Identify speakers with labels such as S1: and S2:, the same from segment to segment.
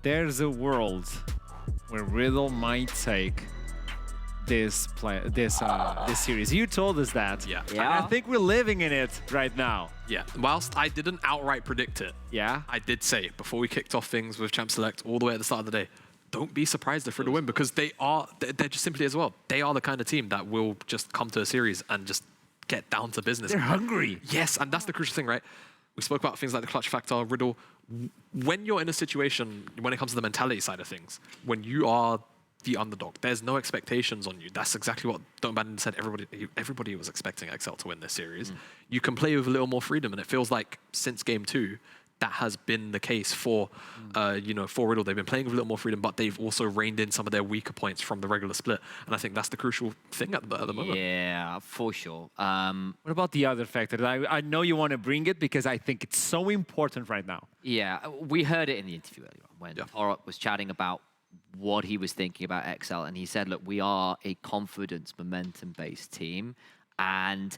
S1: there's a world where Riddle might take this series. You told us that.
S2: Yeah.
S1: I think we're living in it right now.
S2: Yeah. Whilst I didn't outright predict it,
S1: Yeah.
S2: I did say before we kicked off things with Champ Select all the way at the start of the day, don't be surprised if Riddle win, because they're just simply as well. They are the kind of team that will just come to a series and just get down to business.
S1: They're hungry.
S2: Yes, and that's the crucial thing, right? We spoke about things like the clutch factor, Riddle. When you're in a situation, when it comes to the mentality side of things, when you are the underdog, there's no expectations on you. That's exactly what Don't Bannon said. Everybody was expecting XL to win this series. You can play with a little more freedom, and it feels like since game 2, that has been the case for, for Riddle. They've been playing with a little more freedom, but they've also reined in some of their weaker points from the regular split. And I think that's the crucial thing at the moment.
S3: Yeah, for sure.
S1: What about the other factor? I know you want to bring it because I think it's so important right now.
S3: Yeah, we heard it in the interview earlier on when Torok was chatting about what he was thinking about XL, and he said, look, we are a confidence, momentum-based team, and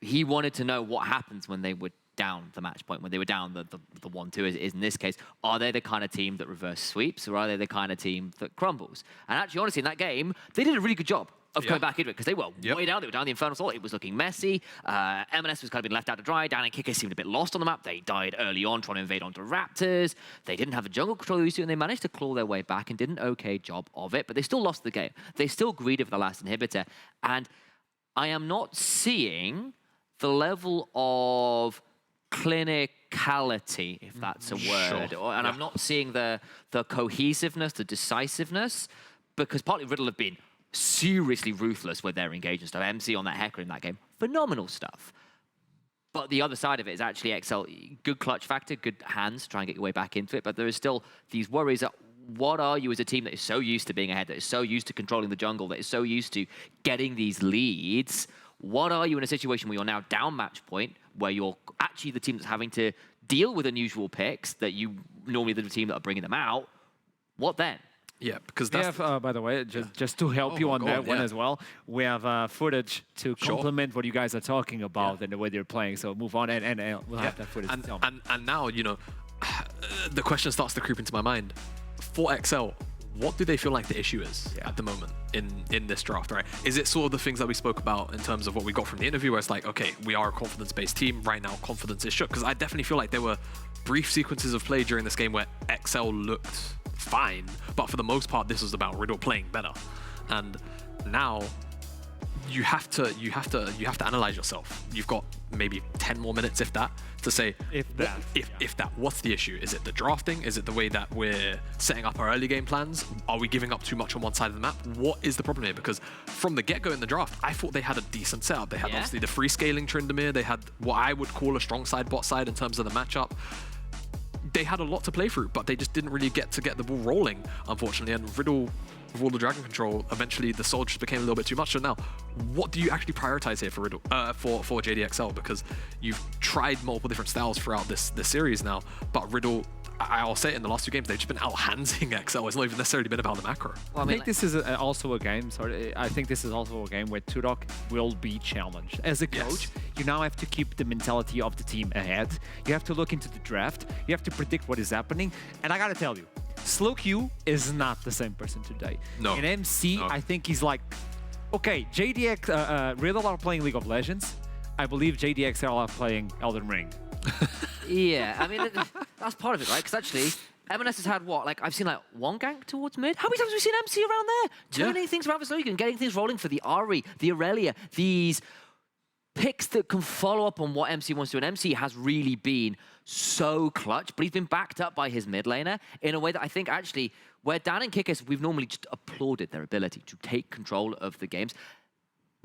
S3: he wanted to know what happens when they would down the match point, when they were down the 1-2 is in this case. Are they the kind of team that reverse sweeps, or are they the kind of team that crumbles? And actually, honestly, in that game, they did a really good job of coming back into it, because they were way down. They were down the Infernal Soul. It was looking messy. M&S was kind of being left out to dry. Dan and Kicker seemed a bit lost on the map. They died early on trying to invade onto Raptors. They didn't have the jungle control they used to, and they managed to claw their way back and did an okay job of it, but they still lost the game. They still greeded for the last inhibitor, and I am not seeing the level of clinicality, if that's a word, and I'm not seeing the cohesiveness, the decisiveness, because partly Riddle have been seriously ruthless with their engagement stuff. MC on that Hecker in that game, phenomenal stuff. But the other side of it is actually XL, good clutch factor, good hands to try and get your way back into it, but there is still these worries that what are you as a team that is so used to being ahead, that is so used to controlling the jungle, that is so used to getting these leads? What are you in a situation where you're now down match point, where you're actually the team that's having to deal with unusual picks that you normally the team that are bringing them out? What then?
S2: Yeah, because
S1: We
S2: that's...
S1: have, by the way, just to help you on that one as well, we have footage to complement what you guys are talking about and the way they're playing. So move on, and we'll have that footage.
S2: And now, the question starts to creep into my mind. For XL, what do they feel like the issue is at the moment in this draft, right? Is it sort of the things that we spoke about in terms of what we got from the interview, where it's like, okay, we are a confidence-based team. Right now, confidence is shook. Because I definitely feel like there were brief sequences of play during this game where XL looked fine, but for the most part, this was about Riddle playing better. And now you have to analyze yourself. You've got maybe 10 more minutes, if that, to say if that. What's the issue? Is it the drafting? Is it the way that we're setting up our early game plans? Are we giving up too much on one side of the map? What is the problem here? Because from the get-go in the draft, I thought they had a decent setup. They had obviously the free scaling Tryndamere. They had what I would call a strong side bot side in terms of the matchup. They had a lot to play through, but they just didn't really get the ball rolling, unfortunately. And Riddle, with all the dragon control, eventually the soul just became a little bit too much. So now, what do you actually prioritize here for Riddle, for JDXL? Because you've tried multiple different styles throughout this series now, but Riddle, I'll say it, in the last 2 games, they've just been out-handsing XL. It's not even necessarily been about the macro.
S1: Well, I think this is also a game. I think this is also a game where Turok will be challenged. As a coach, you now have to keep the mentality of the team ahead. You have to look into the draft. You have to predict what is happening. And I gotta tell you, Slow Q is not the same person today.
S2: No.
S1: In MC, I think he's like, okay, Riddle are playing League of Legends. I believe JDXL are playing Elden Ring.
S3: Yeah, I mean, that's part of it, right? Because actually, M&S has had what? Like, I've seen like 1 gank towards mid. How many times have we seen MC around there? Turning things around for Slogan, getting things rolling for the Ari, the Aurelia, these picks that can follow up on what MC wants to do. And MC has really been so clutch, but he's been backed up by his mid laner in a way that I think actually, where Dan and Kickers, we've normally just applauded their ability to take control of the games.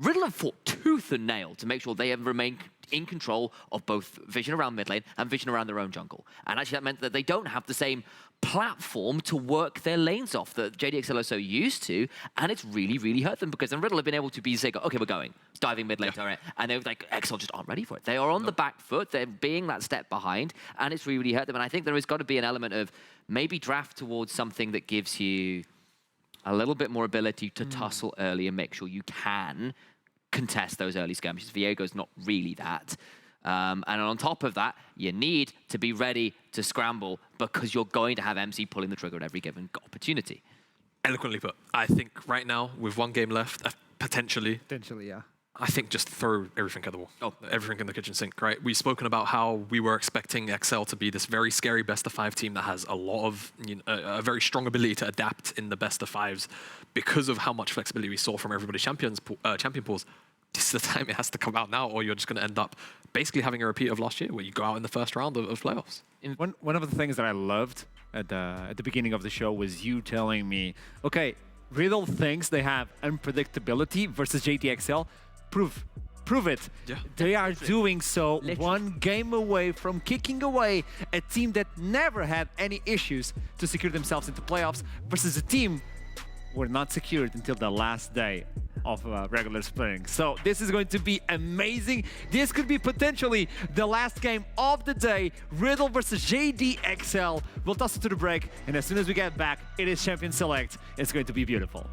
S3: Riddle have fought tooth and nail to make sure they have remained in control of both vision around mid lane and vision around their own jungle. And actually that meant that they don't have the same platform to work their lanes off that JDXL are so used to, and it's really, really hurt them, because then Riddle have been able to say, okay, we're going, diving mid lane turret, and they're like, XL just aren't ready for it. They are on the back foot, they're being that step behind, and it's really, really hurt them. And I think there has got to be an element of maybe draft towards something that gives you a little bit more ability to tussle early and make sure you can contest those early skirmishes. Viego's not really that. And on top of that, you need to be ready to scramble because you're going to have MC pulling the trigger at every given opportunity.
S2: Eloquently put. I think right now, with one game left, potentially,
S1: Yeah.
S2: I think just throw everything at the wall.
S3: Oh.
S2: Everything in the kitchen sink, right? We've spoken about how we were expecting XL to be this very scary best-of-5 team that has a lot of, a very strong ability to adapt in the best-of-5s because of how much flexibility we saw from everybody's champion pools. This is the time it has to come out now, or you're just going to end up basically having a repeat of last year, where you go out in the first round of playoffs.
S1: One of the things that I loved at the beginning of the show was you telling me, okay, Riddle thinks they have unpredictability versus JDXL. Prove it.
S2: Yeah.
S1: They are doing so.
S3: Literally.
S1: One game away from kicking away a team that never had any issues to secure themselves into playoffs versus a team were not secured until the last day of regular splitting. So this is going to be amazing. This could be potentially the last game of the day. Riddle versus JDXL. We'll toss it to the break, and as soon as we get back, it is Champion Select. It's going to be beautiful.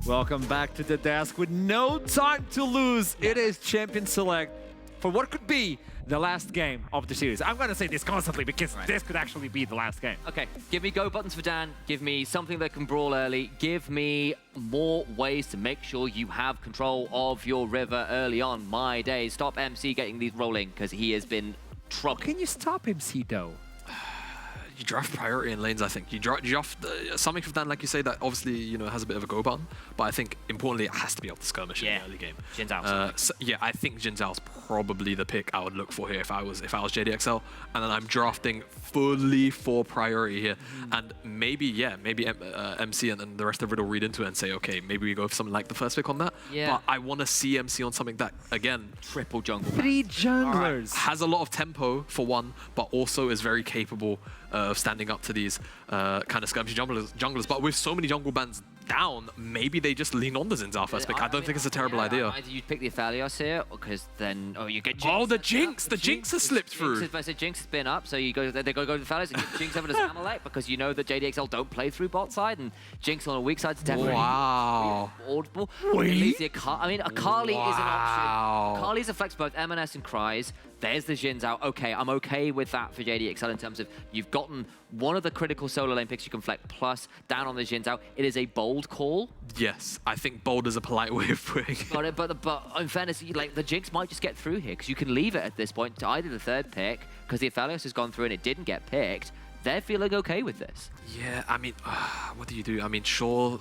S1: Welcome back to the desk with no time to lose. It is Champion Select for what could be the last game of the series. I'm going to say this constantly because this could actually be the last game.
S3: Okay, give me go buttons for Dan. Give me something that can brawl early. Give me more ways to make sure you have control of your river early on. My days. Stop MC getting these rolling because he has been trouble.
S1: Can you stop him, though?
S2: You draft priority in lanes, I think. You draft something for that, like you say, that obviously, you know, has a bit of a go button, but I think, importantly, it has to be able to skirmish in the early game.
S3: Jin Zhao.
S2: So, yeah, I think Jin Zhao's probably the pick I would look for here if I was JDXL, and then I'm drafting fully for priority here. And maybe MC and the rest of Riddle read into it and say, okay, maybe we go for something like the first pick on that.
S3: Yeah.
S2: But I want to see MC on something that, again,
S3: Triple jungle.
S1: 3 junglers.
S2: has a lot of tempo for one, but also is very capable of standing up to these kind of skirmishy junglers. But with so many jungle bans down, maybe they just lean on the Xin Zhao first pick. I don't think it's a terrible idea.
S3: Either you'd pick the Aphelios here, because then you get Jinx.
S2: Oh, the Jinx! The Jinx has slipped through.
S3: Jinx has been up, so they go to the Aphelios and get Jinx over to Zamalek, because you know that JDXL don't play through bot side, and Jinx on a weak side is definitely audible. I mean, Akali is an option. Akali is a flex both M&S and Cries. There's the Jin Zhao. Okay, I'm okay with that for JDXL in terms of you've gotten one of the critical solo lane picks you can flex plus down on the Jin Zhao. It is a bold call.
S2: Yes, I think bold is a polite way of putting it.
S3: But in fairness, like the Jinx might just get through here because you can leave it at this point to either the third pick because the Aphelios has gone through and it didn't get picked. They're feeling okay with this.
S2: Yeah, I mean, what do you do? I mean, sure,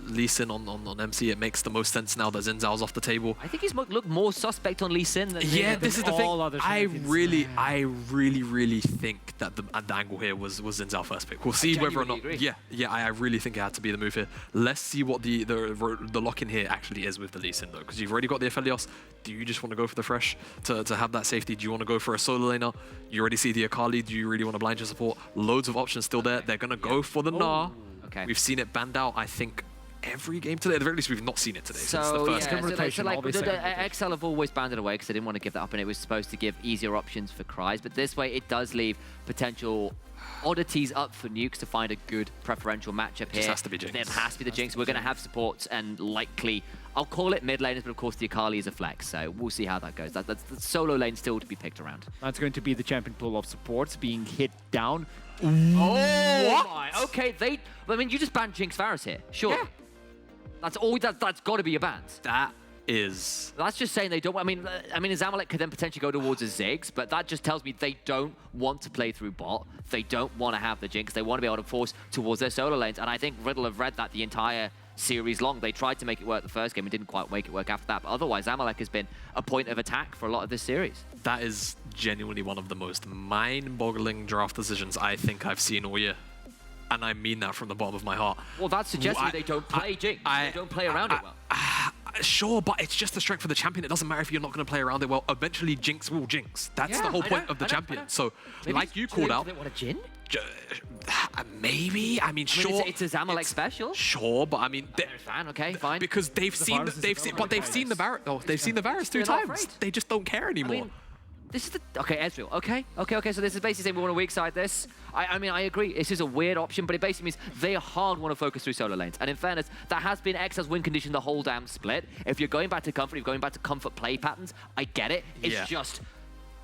S2: Lee Sin on MC, it makes the most sense now that Xin Zhao's off the table.
S3: I think he's looked more suspect on Lee Sin than
S2: this is the thing. I really think that the angle here was Xin Zhao first pick. We'll see whether or not.
S3: Agree.
S2: Yeah, I really think it had to be the move here. Let's see what the lock-in here actually is with the Lee Sin though, because you've already got the Aphelios. Do you just want to go for the fresh to have that safety? Do you want to go for a solo laner? You already see the Akali. Do you really want to blind your support? Loads of options still there. They're gonna go for the Gnar.
S3: Okay.
S2: We've seen it banned out, I think, every game today. At the very least, we've not seen it today since the first game.
S3: XL have always banned it away because they didn't want to give that up, and it was supposed to give easier options for Cries. But this way, it does leave potential oddities up for Nukes to find a good preferential matchup here.
S2: It has to be Jinx.
S3: It has to be the Jinx. We're going to have supports and likely, I'll call it mid laners, but of course the Akali is a flex, so we'll see how that goes. That's the solo lane still to be picked around.
S1: That's going to be the champion pool of supports being hit down.
S3: Oh my! Okay, I mean, you just banned Jinx Varus here, sure. Yeah. That's got to be a ban.
S2: That is.
S3: That's just saying they don't. I mean, Zamalek could then potentially go towards a Ziggs, but that just tells me they don't want to play through bot. They don't want to have the Jinx. They want to be able to force towards their solo lanes, and I think Riddle have read that the entire series long. They tried to make it work the first game and didn't quite make it work after that. But otherwise, Zamalek has been a point of attack for a lot of this series.
S2: That is genuinely one of the most mind-boggling draft decisions I think I've seen all year. And I mean that from the bottom of my heart.
S3: Well, that suggests they don't play Jinx. They don't play around it well.
S2: Sure, but it's just the strength of the champion. It doesn't matter if you're not going to play around it well. Eventually, Jinx will Jinx. That's the whole point of the champion. So, maybe like you called out...
S3: Do they want a Jin?
S2: Maybe. I mean, sure.
S3: It's a Zamalek special.
S2: Sure, but I mean...
S3: They're a fan, okay, fine.
S2: Because they've seen the Varus. Oh, they've seen the Varus 2 times. They just don't care anymore.
S3: I mean, this is the... Okay, Ezreal. Okay. So this is basically saying we want to weak side this. I mean, I agree. This is a weird option, but it basically means they hard want to focus through solo lanes. And in fairness, that has been XL's win condition the whole damn split. If you're going back to comfort, if you're going back to comfort play patterns, I get it. It's just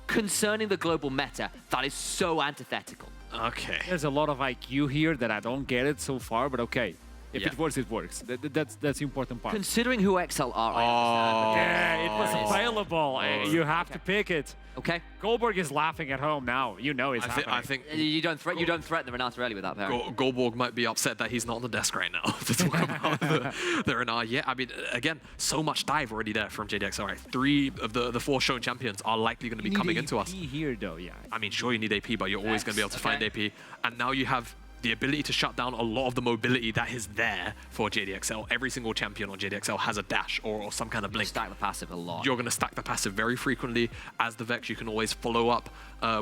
S3: concerning the global meta that is so antithetical.
S2: Okay.
S1: There's a lot of IQ here that I don't get it so far, but okay. If it works, it works. That's the important part.
S3: Considering who XL are, I understand.
S1: Yeah, it was available. You have to pick it.
S3: Okay.
S1: Goldberg is laughing at home now. You know it's happening.
S2: I think
S3: you don't threaten the Renata really with that pair.
S2: Goldberg might be upset that he's not on the desk right now to talk about the Renata. Yeah, I mean, again, so much dive already there from JDXL. Right, 3 of the 4 shown champions are likely going to be coming into us.
S1: Here though, yeah.
S2: I mean, sure you need AP, but you're always going to be able to find AP. And now you have the ability to shut down a lot of the mobility that is there for JDXL. Every single champion on JDXL has a dash or some kind of blink.
S3: Stack the passive a lot.
S2: You're going to stack the passive very frequently. As the Vex, you can always follow up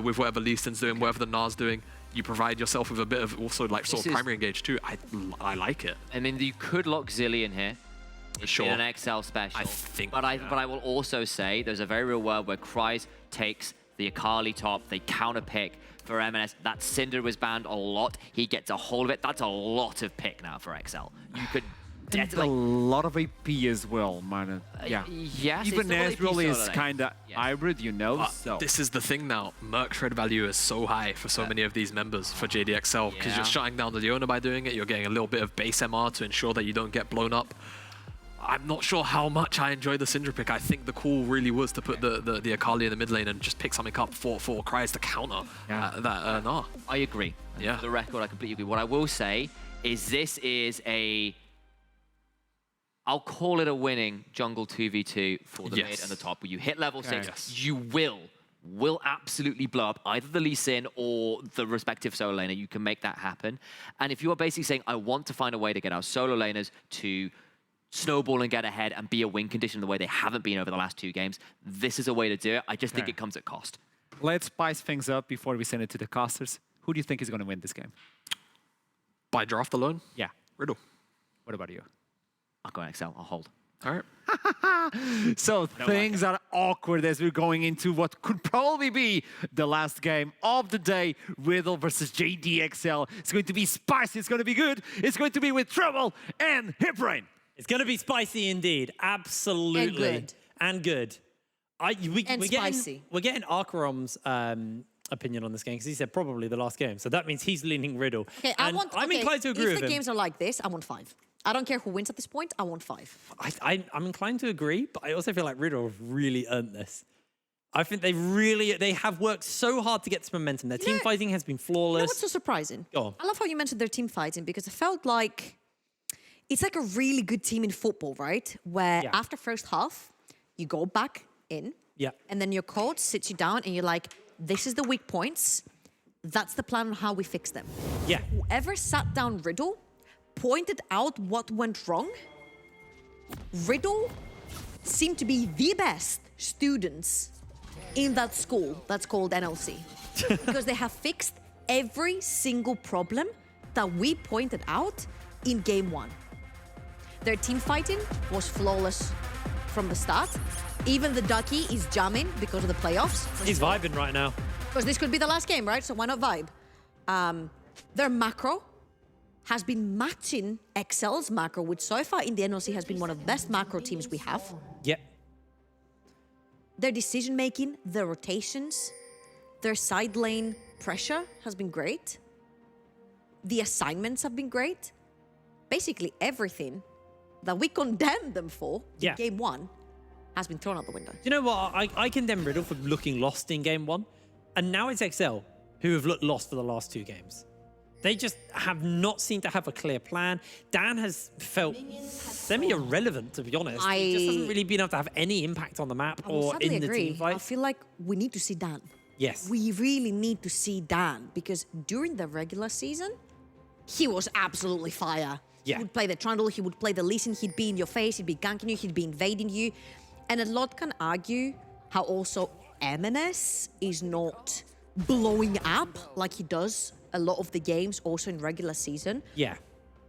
S2: with whatever Lee Sin's doing, whatever the Gnar's doing. You provide yourself with a bit of also like sort of primary engage too. I like it.
S3: I mean, you could lock Zilly in here.
S2: Sure.
S3: In an XL special.
S2: I think.
S3: But I will also say there's a very real world where Cries takes the Akali top, they counter pick for M&S. That Cinder was banned a lot. He gets a hold of it. That's a lot of pick now for XL. You could
S1: a lot of AP as well, man. Yeah.
S3: Yes.
S1: Even Ezreal is kind of hybrid, you know. So
S2: this is the thing now. Merc trade value is so high for so many of these members for JDXL because you're shutting down the Leona by doing it. You're getting a little bit of base MR to ensure that you don't get blown up. I'm not sure how much I enjoy the Syndra pick. I think the call really was to put the Akali in the mid lane and just pick something up for Cryos to counter that Gnar.
S3: I agree.
S2: Yeah.
S3: For the record, I completely agree. What I will say is this is I'll call it a winning jungle 2v2 for the mid and the top. Where you hit level 6, you will absolutely blow up either the Lee Sin or the respective solo laner. You can make that happen. And if you are basically saying, I want to find a way to get our solo laners to snowball and get ahead and be a win condition the way they haven't been over the last 2 games, this is a way to do it. I just think it comes at cost.
S1: Let's spice things up before we send it to the casters. Who do you think is going to win this game?
S2: By draft alone?
S1: Yeah.
S2: Riddle.
S1: What about you?
S3: I'll go XL. I'll hold.
S2: All right.
S1: So things are awkward as we're going into what could probably be the last game of the day. Riddle versus JDXL. It's going to be spicy. It's going to be good. It's going to be with Trouble and Hiprain.
S4: It's going to be spicy indeed. Absolutely.
S5: And good.
S4: We're
S5: Spicy.
S4: We're getting Arkarom's opinion on this game because he said probably the last game. So that means he's leaning Riddle.
S5: Okay,
S4: I'm inclined to agree with
S5: If the
S4: him.
S5: games are like this, I want 5. I don't care who wins at this point, I want 5.
S4: I'm inclined to agree, but I also feel like Riddle have really earned this. I think they have worked so hard to get this momentum. Their team fighting has been flawless.
S5: You know what's so surprising?
S4: Go on.
S5: I love how you mentioned their team fighting because it felt like it's like a really good team in football, right? Where after first half, you go back in, and then your coach sits you down and you're like, this is the weak points. That's the plan on how we fix them.
S4: Yeah.
S5: Whoever sat down Riddle pointed out what went wrong. Riddle seemed to be the best students in that school that's called NLC. Because they have fixed every single problem that we pointed out in game 1. Their team fighting was flawless from the start. Even the Ducky is jamming because of the playoffs.
S4: He's vibing right now.
S5: Because this could be the last game, right? So why not vibe? Their macro has been matching XL's macro, which so far in the NLC has been one of the best macro teams we have.
S4: Yeah.
S5: Their decision-making, their rotations, their side lane pressure has been great. The assignments have been great. Basically everything that we condemned them for in game 1 has been thrown out the window.
S4: You know what? I condemn Riddle for looking lost in game 1. And now it's XL who have looked lost for the last 2 games. They just have not seemed to have a clear plan. Dan has felt semi-irrelevant, to be honest. He just hasn't really been able to have any impact on the map or in the team fight.
S5: I feel like we need to see Dan.
S4: Yes.
S5: We really need to see Dan because during the regular season, he was absolutely fire.
S4: Yeah.
S5: He would play the Trundle, he would play the Lee Sin, he'd be in your face, he'd be ganking you, he'd be invading you. And a lot can argue how also MNS is not blowing up like he does a lot of the games also in regular season.
S4: Yeah.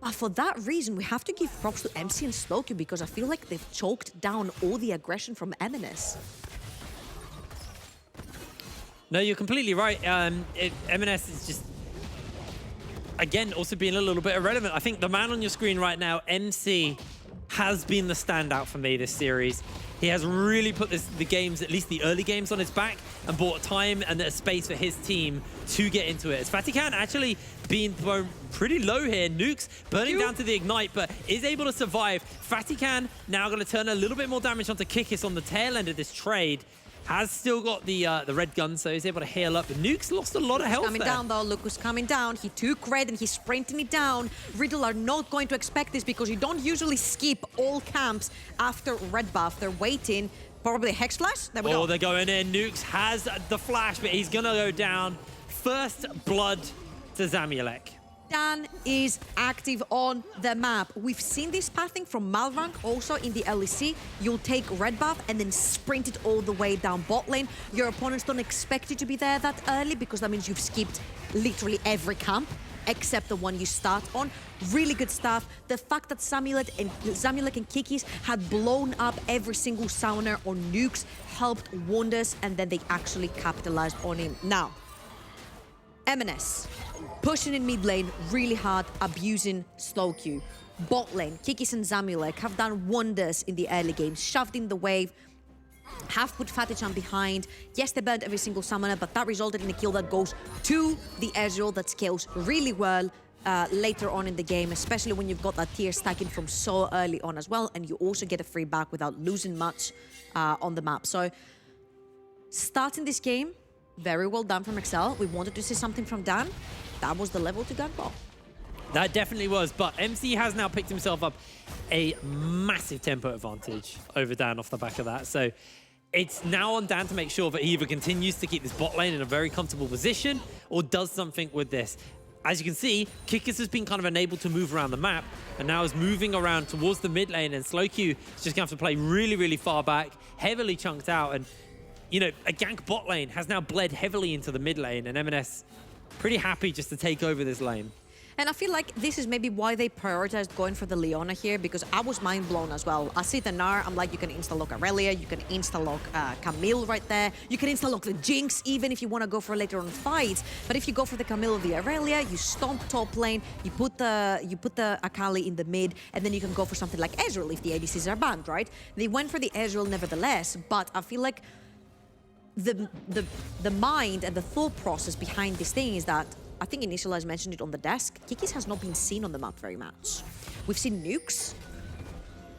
S5: But for that reason, we have to give props to MC and SlowQ because I feel like they've choked down all the aggression from MNS.
S4: No, you're completely right. M&S is just, again, also being a little bit irrelevant. I think the man on your screen right now, MC, has been the standout for me this series. He has really put the games, at least the early games, on his back and bought time and a space for his team to get into it. As Fatikan actually being thrown pretty low here. Nukes burning down to the Ignite, but is able to survive. Fatikan now going to turn a little bit more damage onto Kikis on the tail end of this trade. Has still got the red gun, so he's able to heal up. But Nuke's lost a lot of health
S5: Coming
S4: there.
S5: down though, Lucas coming down. He took red and he's sprinting it down. Riddle are not going to expect this because you don't usually skip all camps after red buff. They're waiting. Probably Hex Flash. There we go.
S4: Oh, they're going in. Nukes has the flash, but he's going to go down. First blood to Zamulek.
S5: Dan is active on the map. We've seen this pathing from Malrank also in the LEC. You'll take red buff and then sprint it all the way down bot lane. Your opponents don't expect you to be there that early because that means you've skipped literally every camp except the one you start on. Really good stuff. The fact that Zamulek and Kikis had blown up every single summoner on Nukes helped wonders, and then they actually capitalized on him. Now, MNS pushing in mid lane really hard, abusing Slowq. Bot lane, Kikis and Zamulek have done wonders in the early game, shoved in the wave, have put Fatichan behind. Yes, they burned every single summoner, but that resulted in a kill that goes to the Ezreal that scales really well. later on in the game, especially when you've got that tier stacking from so early on as well, and you also get a free back without losing much on the map. So starting this game, very well done from Excel. We wanted to see something from Dan. That was the level to Gunball.
S4: That definitely was, but MC has now picked himself up a massive tempo advantage over Dan off the back of that. So it's now on Dan to make sure that he either continues to keep this bot lane in a very comfortable position or does something with this. As you can see, Kikis has been kind of unable to move around the map and now is moving around towards the mid lane, and Slowq is just going to have to play really, really far back, heavily chunked out. And, you know, a gank bot lane has now bled heavily into the mid lane, and M&S pretty happy just to take over this lane.
S5: And I feel like this is maybe why they prioritized going for the Leona here, because I was mind blown as well. I see the Gnar, I'm like, you can insta-lock Aurelia, you can insta-lock Camille right there, you can insta-lock the Jinx even if you want to go for later on fights. But if you go for the Camille or the Aurelia, you stomp top lane, you put the Akali in the mid, and then you can go for something like Ezreal if the ADCs are banned, right? They went for the Ezreal nevertheless, but I feel like the mind and the thought process behind this thing is that, I think Initialize mentioned it on the desk, Kikis has not been seen on the map very much. We've seen nukes,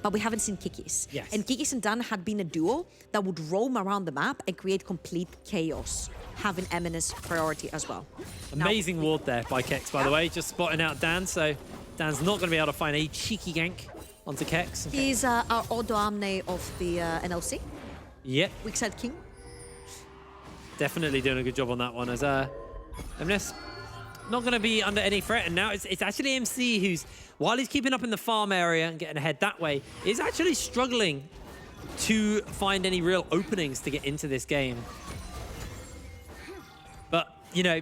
S5: but we haven't seen Kikis.
S4: Yes.
S5: And Kikis and Dan had been a duo that would roam around the map and create complete chaos, having M&S priority as well.
S4: Amazing ward there by Kex, by the way, just spotting out Dan, so Dan's not going to be able to find a cheeky gank onto Kex.
S5: He's our Odo Amne of the NLC.
S4: Yep.
S5: Weak side king.
S4: Definitely doing a good job on that one, as M&S not going to be under any threat. And now it's actually MC who's, while he's keeping up in the farm area and getting ahead that way, is actually struggling to find any real openings to get into this game. But, you know,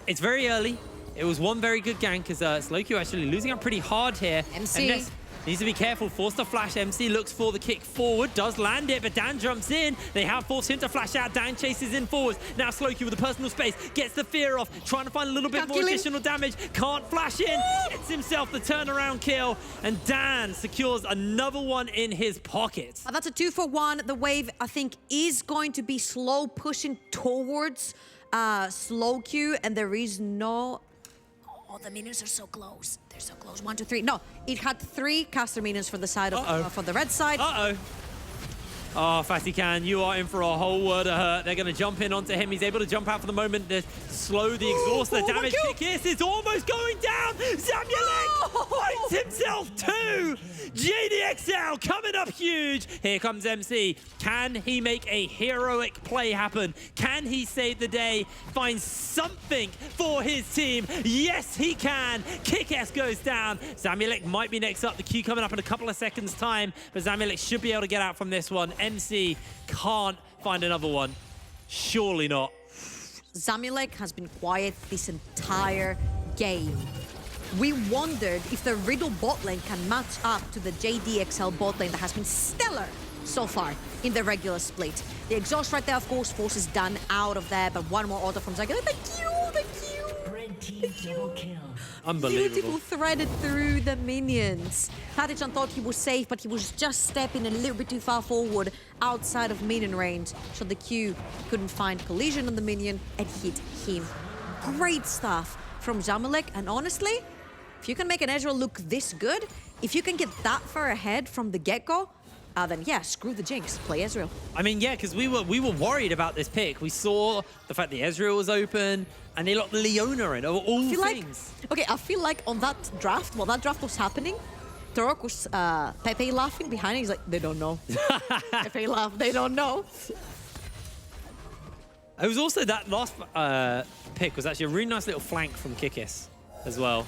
S4: it's very early. It was one very good gank as Slowq actually losing out pretty hard here.
S5: MC
S4: needs to be careful, forced to flash. MC looks for the kick forward, does land it, but Dan jumps in. They have forced him to flash out. Dan chases in forwards. Now Slowq with the personal space, gets the fear off, trying to find a little bit more additional damage. Can't flash in, gets himself the turnaround kill, and Dan secures another one in his pocket.
S5: That's a 2-for-1. The wave, I think, is going to be slow pushing towards Slowq, and there is no... Oh, the minions are so close. They're so close. 1, 2, 3. No, it had 3 caster minions for the side of for the red side.
S4: Oh, Fatikan, you are in for a whole world of hurt. They're going to jump in onto him. He's able to jump out for the moment to slow the exhaust. The damage Kikis is almost going down. Zamulek finds himself too. JDXL coming up huge. Here comes MC. Can he make a heroic play happen? Can he save the day? Find something for his team? Yes, he can. Kick-Ass goes down. Zamulek might be next up. The Q coming up in a couple of seconds' time, but Zamulek should be able to get out from this one. MC can't find another one. Surely not.
S5: Zamulek has been quiet this entire game. We wondered if the Riddle bot lane can match up to the JDXL bot lane that has been stellar so far in the regular split. The exhaust right there, of course, forces Dan out of there, but one more auto from Zamulek. The Q!
S6: Red team double kill.
S4: Unbelievable.
S5: Beautiful threaded through the minions. Tadichan thought he was safe, but he was just stepping a little bit too far forward outside of minion range, so the Q couldn't find collision on the minion and hit him. Great stuff from Zamulek, and honestly, if you can make an Ezreal look this good, if you can get that far ahead from the get-go, then yeah, screw the Jinx, play Ezreal.
S4: I mean, yeah, because we were worried about this pick. We saw the fact the Ezreal was open, and they locked Leona in, of all things.
S5: I feel like on that draft, while that draft was happening, Torok was Pepe laughing behind him. He's like, they don't know. Pepe laugh, they don't know.
S4: It was also that last pick was actually a really nice little flank from Kikis as well.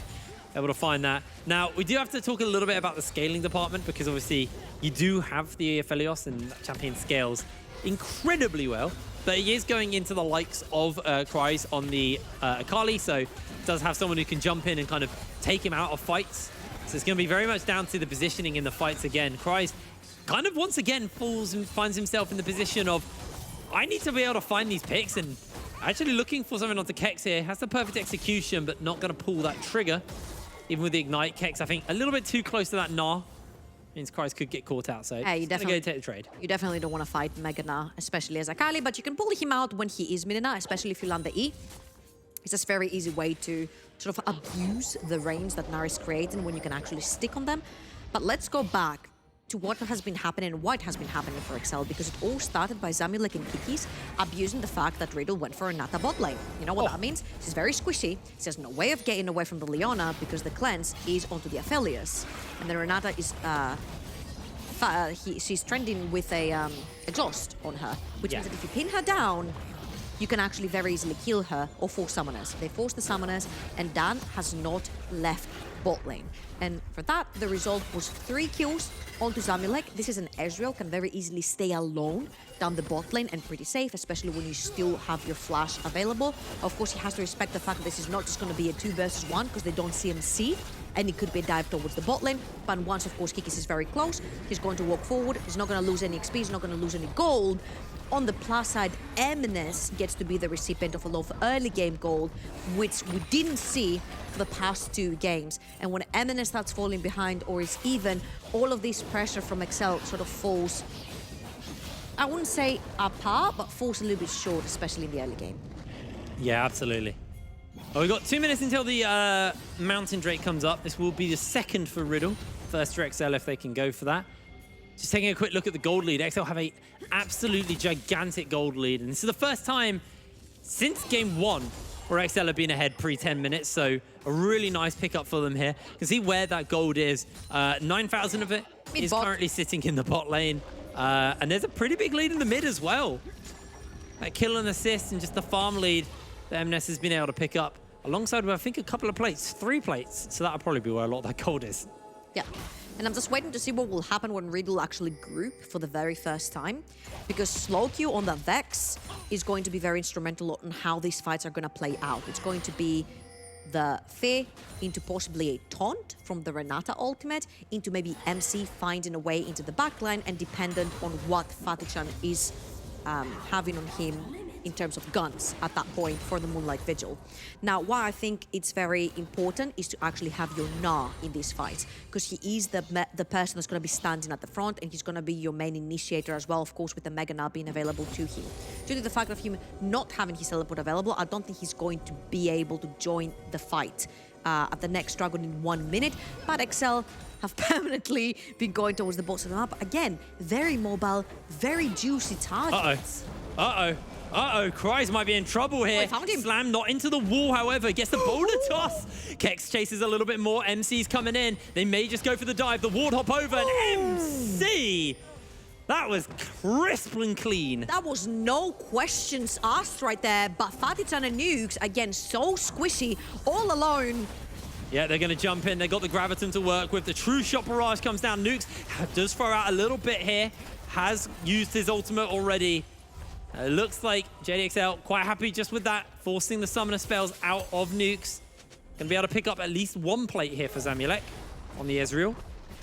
S4: Able to find that. Now, we do have to talk a little bit about the scaling department, because obviously you do have the Aphelios, and that champion scales incredibly well. But he is going into the likes of Kryze on the Akali, so does have someone who can jump in and kind of take him out of fights. So it's going to be very much down to the positioning in the fights again. Kryze kind of once again falls and finds himself in the position of, I need to be able to find these picks, and actually looking for something onto Kex here. Has the perfect execution, but not going to pull that trigger. Even with the Ignite, Kex, I think, a little bit too close to that Gnar. Means Kryze could get caught out, so
S5: hey,
S4: he's gonna go take the trade.
S5: You definitely don't want to fight Mega Gnar, especially as Akali, but you can pull him out when he is Mid Gnar, especially if you land the E. It's just a very easy way to sort of abuse the range that Nara is creating when you can actually stick on them. But let's go back to what has been happening and what has been happening for XL, because it all started by Zamulek and Kikis abusing the fact that Riddle went for a Nata bot lane. You know what that means? She's very squishy. She has no way of getting away from the Leona because the cleanse is onto the Aphelios. And then Renata is she's trending with a exhaust on her, which means that if you pin her down, you can actually very easily kill her or force summoners. They force the summoners, and Dan has not left bot lane. And for that, the result was 3 kills onto Zamulek. This is an Ezreal, can very easily stay alone down the bot lane and pretty safe, especially when you still have your flash available. Of course, he has to respect the fact that this is not just going to be a 2 versus 1 because they don't see him see, and it could be a dive towards the bot lane. But once, of course, Kikis is very close, he's going to walk forward. He's not going to lose any XP, he's not going to lose any gold. On the plus side, Eminence gets to be the recipient of a lot of early game gold, which we didn't see for the past 2 games. And when Eminence starts falling behind or is even, all of this pressure from XL sort of falls, I wouldn't say apart, but falls a little bit short, especially in the early game.
S4: Yeah, absolutely. Well, we've got 2 minutes until the Mountain Drake comes up. This will be the second for Riddle. First for XL if they can go for that. Just taking a quick look at the gold lead. XL have a absolutely gigantic gold lead. And this is the first time since game 1 where XL have been ahead pre-10 minutes. So a really nice pickup for them here. You can see where that gold is. 9,000 of it is currently sitting in the bot lane. And there's a pretty big lead in the mid as well. That kill and assist and just the farm lead that M&S has been able to pick up. Alongside with, I think, a couple of plates, 3 plates. So that'll probably be where a lot of that gold is.
S5: Yeah. And I'm just waiting to see what will happen when Riddle actually group for the very first time. Because slow queue on the Vex is going to be very instrumental on how these fights are going to play out. It's going to be the Fear into possibly a taunt from the Renata ultimate, into maybe MC finding a way into the backline, and dependent on what Fatichan is having on him in terms of guns at that point for the Moonlight Vigil. Now, why I think it's very important is to actually have your Na in these fights, because he is the person that's going to be standing at the front, and he's going to be your main initiator as well, of course, with the Mega Na being available to him. Due to the fact of him not having his teleport available, I don't think he's going to be able to join the fight at the next dragon in 1 minute, but XL have permanently been going towards the bottom of the map. Again, very mobile, very juicy targets.
S4: Uh-oh, Kryze might be in trouble here.
S5: I found him.
S4: Slam not into the wall, however, gets the boulder toss. Kex chases a little bit more. MC's coming in. They may just go for the dive. The ward hop over, and MC! That was crisp and clean.
S5: That was no questions asked right there, but Fatichan and Nukes, again, so squishy, all alone.
S4: Yeah, they're going to jump in. They got the Graviton to work with. The True Shot Barrage comes down. Nukes does throw out a little bit here. Has used his ultimate already. It looks like JDXL quite happy just with that, forcing the summoner spells out of Nukes. Going to be able to pick up at least 1 plate here for Zamulek on the Ezreal.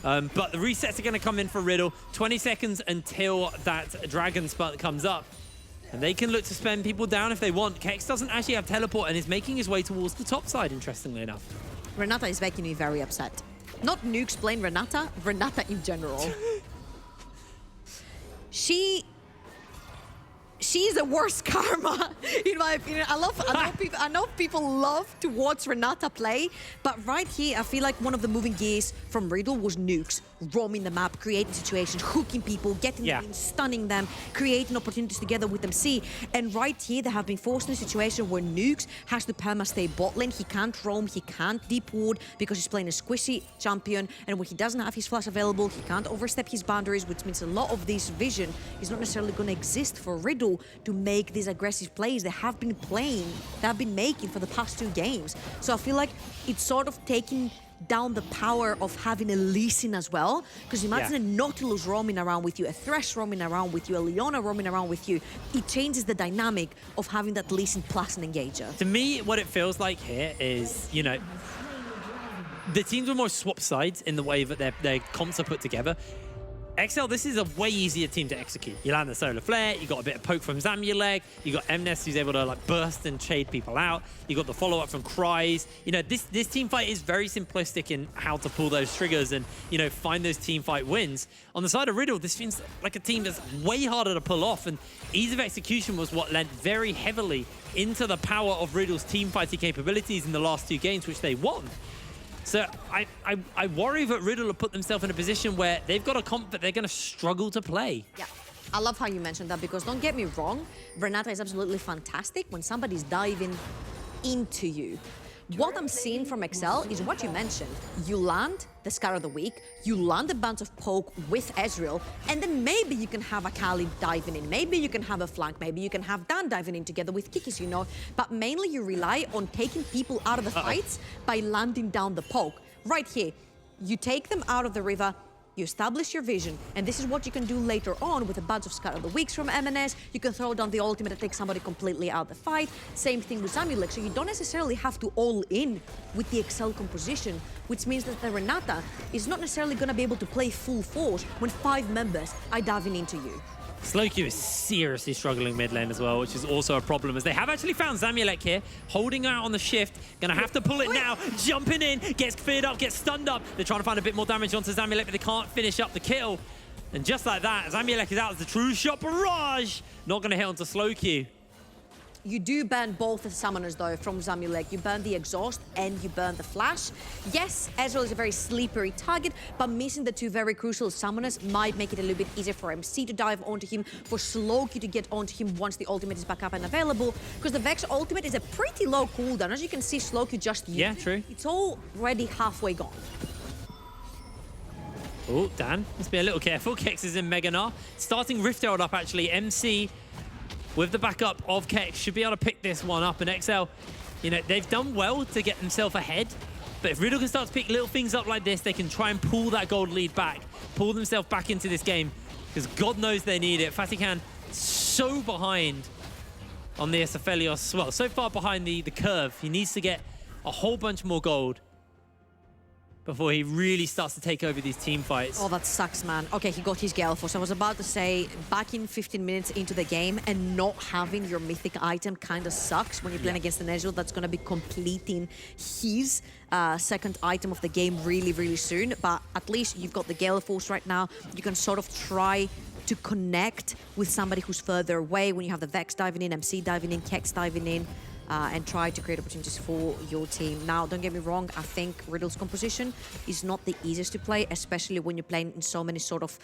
S4: But the resets are going to come in for Riddle. 20 seconds until that Dragon Spurt comes up. And they can look to spend people down if they want. Kex doesn't actually have teleport and is making his way towards the top side, interestingly enough.
S5: Renata is making me very upset. Not Nukes playing Renata, Renata in general. She's the worst karma, in my opinion. I know people love to watch Renata play, but right here, I feel like one of the moving gears from Riddle was Nukes, roaming the map, creating situations, hooking people, getting them in, stunning them, creating opportunities together with MC. And right here, they have been forced in a situation where Nukes has to perma-stay bot lane. He can't roam, he can't deep ward because he's playing a squishy champion. And when he doesn't have his flash available, he can't overstep his boundaries, which means a lot of this vision is not necessarily going to exist for Riddle to make these aggressive plays they have been playing, they have been making for the past 2 games. So I feel like it's sort of taking down the power of having a Lee Sin as well, because imagine a Nautilus roaming around with you, a Thresh roaming around with you, a Leona roaming around with you. It changes the dynamic of having that Lee Sin plus an engager.
S4: To me, what it feels like here is, you know, the teams almost swap sides in the way that their comps are put together. XL, this is a way easier team to execute. You land the solar flare, you got a bit of poke from Zamulek, you got MNES who's able to like burst and shade people out, you got the follow-up from Cries. You know, this team fight is very simplistic in how to pull those triggers and, you know, find those team fight wins. On the side of Riddle, this seems like a team that's way harder to pull off, and ease of execution was what lent very heavily into the power of Riddle's team fighting capabilities in the last 2 games, which they won. So I worry that Riddle will put themselves in a position where they've got a comp that they're going to struggle to play.
S5: Yeah, I love how you mentioned that, because don't get me wrong, Renata is absolutely fantastic when somebody's diving into you. What I'm seeing from XL is what you mentioned. You land the Scar of the Week, you land a bunch of poke with Ezreal, and then maybe you can have Akali diving in, maybe you can have a flank, maybe you can have Dan diving in together with Kikis, you know. But mainly you rely on taking people out of the fights by landing down the poke. Right here, you take them out of the river, you establish your vision, and this is what you can do later on with a bunch of Scar of the Weeks from MNS. You can throw down the ultimate and take somebody completely out of the fight. Same thing with Zamulek, so you don't necessarily have to all in with the XL composition, which means that the Renata is not necessarily going to be able to play full force when 5 members are diving into you.
S4: Slowq is seriously struggling mid lane as well, which is also a problem, as they have actually found Zamulek here, holding out on the shift. Gonna have to pull it now, jumping in, gets feared up, gets stunned up. They're trying to find a bit more damage onto Zamulek, but they can't finish up the kill. And just like that, Zamulek is out as the true shot barrage. Not gonna hit onto Slowq.
S5: You do burn both the summoners though from Zamulek. You burn the exhaust and you burn the flash. Yes, Ezreal is a very slippery target, but missing the 2 very crucial summoners might make it a little bit easier for MC to dive onto him, for Slowq to get onto him once the ultimate is back up and available, because the Vex ultimate is a pretty low cooldown. As you can see, Slowq just used
S4: Yeah, true.
S5: It's already halfway gone.
S4: Oh, Dan, let's be a little careful. Kex is in Mega Gnar. Starting Rift Herald up actually. MC with the backup of Kex should be able to pick this one up, and XL, you know, they've done well to get themselves ahead, but if Riddle can start to pick little things up like this, they can try and pull that gold lead back, pull themselves back into this game, because God knows they need it. Fatikan so behind on the Aphelios, well, so far behind the curve. He needs to get a whole bunch more gold before he really starts to take over these team fights.
S5: Oh, that sucks, man. Okay, he got his Galeforce. I was about to say, back in 15 minutes into the game and not having your mythic item kind of sucks when you're playing against an Ezreal that's going to be completing his second item of the game really, really soon. But at least you've got the Galeforce right now. You can sort of try to connect with somebody who's further away when you have the Vex diving in, MC diving in, Kex diving in. And try to create opportunities for your team. Now, don't get me wrong, I think Riddle's composition is not the easiest to play, especially when you're playing in so many sort of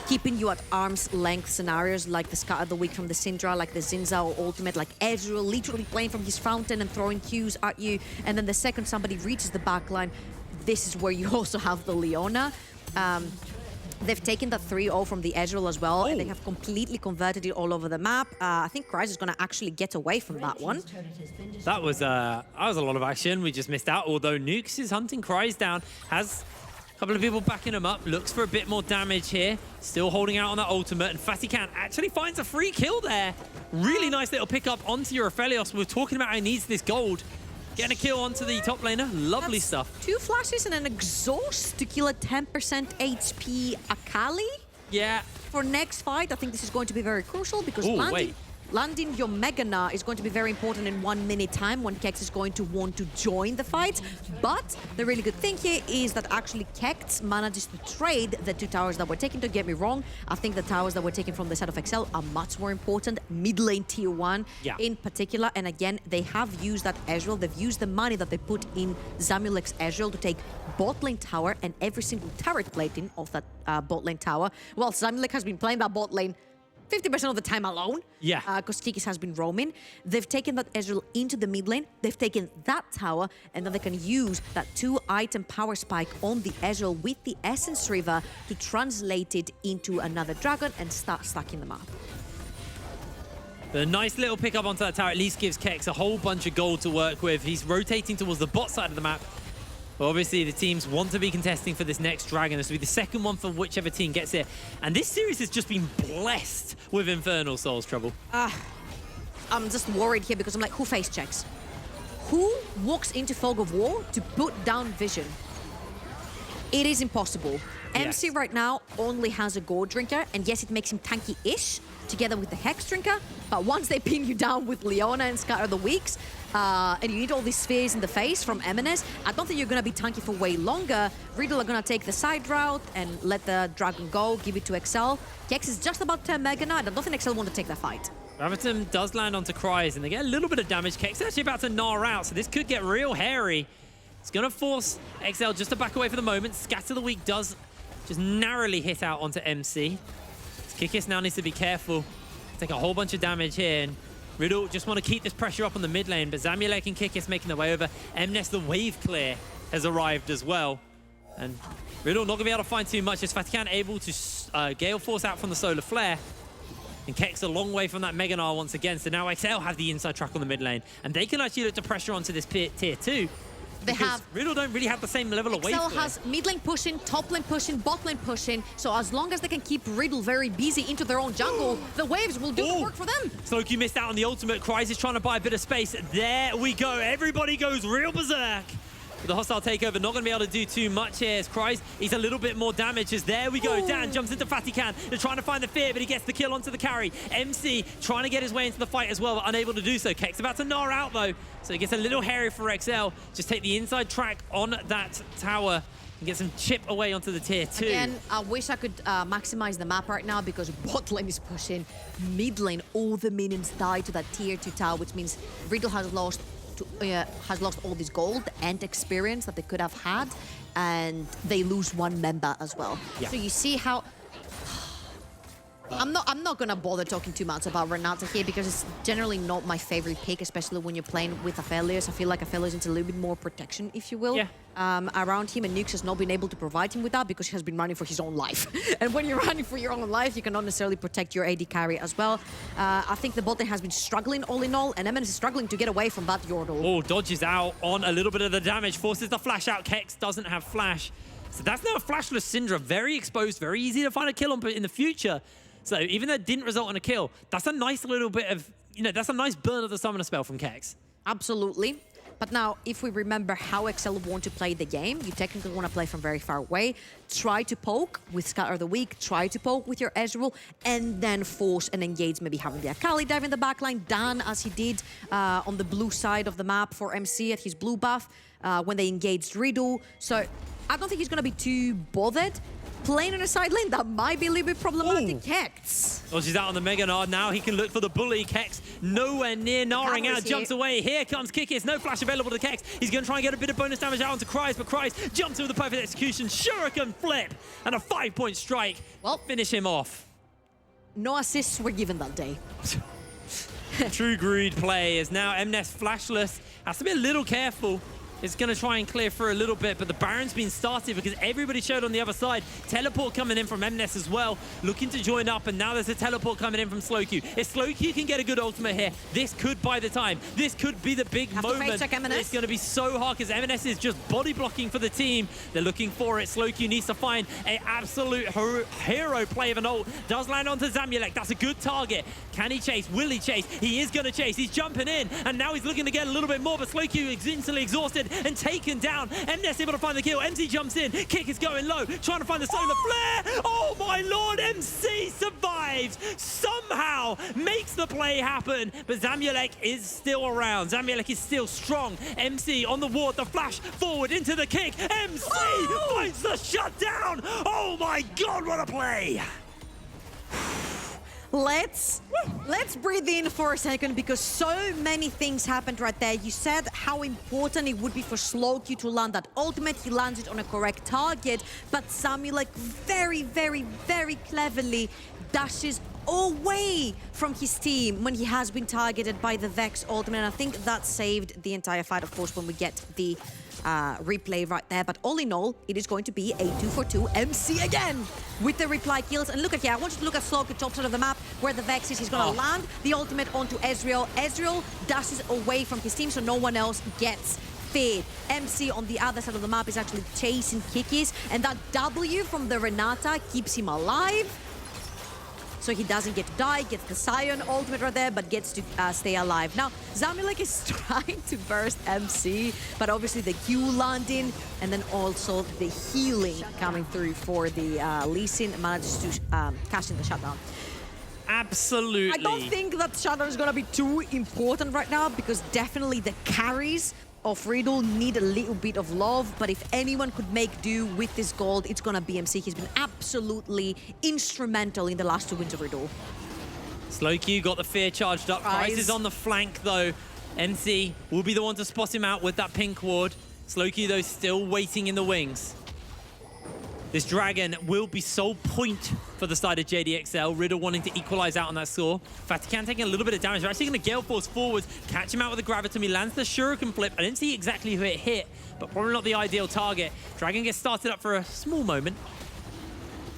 S5: keeping you at arm's length scenarios, like the Scar of the Week from the Syndra, like the Zinzao ultimate, like Ezreal literally playing from his fountain and throwing Qs at you. And then the second somebody reaches the backline, this is where you also have the Leona. They've taken that 3-0 from the Ezreal as well, and they have completely converted it all over the map. I think Cries is going to actually get away from that one.
S4: That was a lot of action. We just missed out, although Nukes is hunting Cries down. Has a couple of people backing him up. Looks for a bit more damage here. Still holding out on that ultimate, and Fatikan actually finds a free kill there. Really nice little pick up onto your Aphelios. We were talking about how he needs this gold. Getting a kill onto the top laner. Lovely stuff. 2
S5: flashes and an exhaust to kill a 10% HP Akali.
S4: Yeah.
S5: For next fight, I think this is going to be very crucial, because landing your Mega Gnar is going to be very important in 1 minute time when Kex is going to want to join the fight. But the really good thing here is that actually Kex manages to trade the 2 towers that were taken. Don't get me wrong, I think the towers that were taken from the side of XL are much more important. Mid lane tier 1 in particular. And again, they have used that Ezreal. They've used the money that they put in Zamulek's Ezreal to take bot lane tower and every single turret plating of that bot lane tower. Well, Zamulek has been playing that bot lane 50% of the time alone.
S4: Yeah.
S5: Because Kikis has been roaming. They've taken that Ezreal into the mid lane. They've taken that tower, and then they can use that 2-item power spike on the Ezreal with the Essence River to translate it into another dragon and start stacking them up.
S4: The nice little pick up onto that tower at least gives Kex a whole bunch of gold to work with. He's rotating towards the bot side of the map. But obviously, the teams want to be contesting for this next dragon. This will be the second one for whichever team gets it. And this series has just been blessed with Infernal Souls, Trouble.
S5: I'm just worried here because I'm like, who face checks? Who walks into Fog of War to put down vision? It is impossible. MC
S4: Yes.
S5: right now only has a Gold Drinker, and yes, it makes him tanky-ish together with the Hex Drinker, but once they pin you down with Leona and Scatter the Weeks, and you need all these spheres in the face from MNS, I don't think you're going to be tanky for way longer. Riddle are going to take the side route and let the Dragon go, give it to XL. Kex is just about 10 Mega Knight. I don't think XL want to take that fight.
S4: Graviton does land onto Cries, and they get a little bit of damage. Kex is actually about to gnaw out, so this could get real hairy. It's going to force XL just to back away for the moment. Scatter the Weak does just narrowly hit out onto MC. Kikis now needs to be careful. Take a whole bunch of damage here, and Riddle just want to keep this pressure up on the mid lane, but Zamulek and Kikis making their way over. MNES, the wave clear, has arrived as well. And Riddle not going to be able to find too much. As Fatikan able to Gale Force out from the Solar Flare. And Kex a long way from that Mega Gnar once again. So now XL have the inside track on the mid lane. And they can actually look to pressure onto this tier 2.
S5: They have...
S4: Riddle don't really have the same level of wave
S5: XL
S4: clear.
S5: has mid lane pushing, top lane pushing, bot lane pushing. So as long as they can keep Riddle very busy into their own jungle, the waves will do the work for them.
S4: Slowky missed out on the ultimate. Cries is trying to buy a bit of space. There we go. Everybody goes real berserk. With the hostile takeover, not going to be able to do too much here. As Cries, he's a little bit more damage. As there we go. Dan jumps into Fatikan. They're trying to find the fear, but he gets the kill onto the carry. MC trying to get his way into the fight as well, but unable to do so. Kex about to gnaw out though, so it gets a little hairy for XL. Just take the inside track on that tower and get some chip away onto the tier 2.
S5: Again, I wish I could maximize the map right now because bot lane is pushing. Mid lane, all the minions die to that tier 2 tower, which means Riddle has lost all this gold and experience that they could have had, and they lose one member as well.
S4: Yeah.
S5: So you see how... I'm not gonna bother talking too much about Renata here because it's generally not my favorite pick, especially when you're playing with Aphelios. I feel like Aphelios needs a little bit more protection, if you will, around him, and Nukes has not been able to provide him with that because he has been running for his own life. And when you're running for your own life, you cannot necessarily protect your AD carry as well. I think the bot lane has been struggling all in all, and MN is struggling to get away from that Yordle.
S4: Oh, dodges out on a little bit of the damage, forces the flash out. Kex doesn't have flash. So that's now a flashless Syndra, very exposed, very easy to find a kill on, but in the future. So even though it didn't result in a kill, that's a nice little bit of, that's a nice burn of the summoner spell from Kex.
S5: Absolutely. But now, if we remember how XL want to play the game, you technically want to play from very far away, try to poke with Scatter the Weak, try to poke with your Ezreal, and then force an engage, maybe having the Akali dive in the backline, Dan, as he did on the blue side of the map for MC at his blue buff, when they engaged Riddle. So I don't think he's going to be too bothered. Playing on a side lane, that might be a little bit problematic. Kex.
S4: Oh, she's out on the Mega Gnar. Now he can look for the bully. Kex nowhere near gnawing out, jumps away. Here comes Kikis. No flash available to Kex. He's going to try and get a bit of bonus damage out onto Cries, but Cries jumps with the perfect execution. Shuriken flip and a 5-point strike.
S5: Well,
S4: finish him off.
S5: No assists were given that day.
S4: True greed play is now MNES flashless. Has to be a little careful. It's going to try and clear through a little bit, but the Baron's been started because everybody showed on the other side. Teleport coming in from MNES as well, looking to join up, and now there's a teleport coming in from Slowq. If Slowq can get a good ultimate here, this could buy the time. This could be the big moment. It's going to be so hard because MNES is just body blocking for the team. They're looking for it. Slowq needs to find an absolute hero play of an ult. Does land onto Zamulek. That's a good target. Can he chase? Will he chase? He is going to chase. He's jumping in, and now he's looking to get a little bit more, but Slowq is instantly exhausted and taken down. MNES able to find the kill. MC jumps in. Kick is going low, trying to find the solar flare. Oh my lord, MC survives. Somehow makes the play happen, but Zamulek is still around. Zamulek is still strong. MC on the ward, the flash forward into the kick. MC finds the shutdown. Oh my god, what a play.
S5: Let's breathe in for a second because so many things happened right there. You said how important it would be for Slowq to land that ultimate. He lands it on a correct target, but Zamulek very, very, very cleverly dashes away from his team when he has been targeted by the Vex ultimate. And I think that saved the entire fight, of course, when we get the replay right there. But all in all, it is going to be a 2-for-2 MC again with the reply kills. And look at here, I want you to look at Slowq, top side of the map, where the Vex is. He's going to land the ultimate onto Ezreal. Ezreal dashes away from his team, so no one else gets feared. MC on the other side of the map is actually chasing Kikis, and that W from the Renata keeps him alive. so he doesn't get to die, gets the Scion ultimate right there, but gets to stay alive. Now, Zamilek is trying to burst MC, but obviously the Q landing, and then also the healing coming through for the Lee Sin manages to cash in the shutdown.
S4: Absolutely.
S5: I don't think that shutdown is going to be too important right now, because definitely the carries of Riddle need a little bit of love, but if anyone could make do with this gold, it's gonna be MC. He's been absolutely instrumental in the last 2 wins of Riddle.
S4: Slowq got the fear charged up. Price is on the flank though. MC will be the one to spot him out with that pink ward. Slowq though still waiting in the wings. This Dragon will be sole point for the side of JDXL. Riddle wanting to equalize out on that score. Fatikan taking a little bit of damage. They're actually going to Gale Force forwards, catch him out with the Gravitum. He lands the Shuriken flip. I didn't see exactly who it hit, but probably not the ideal target. Dragon gets started up for a small moment.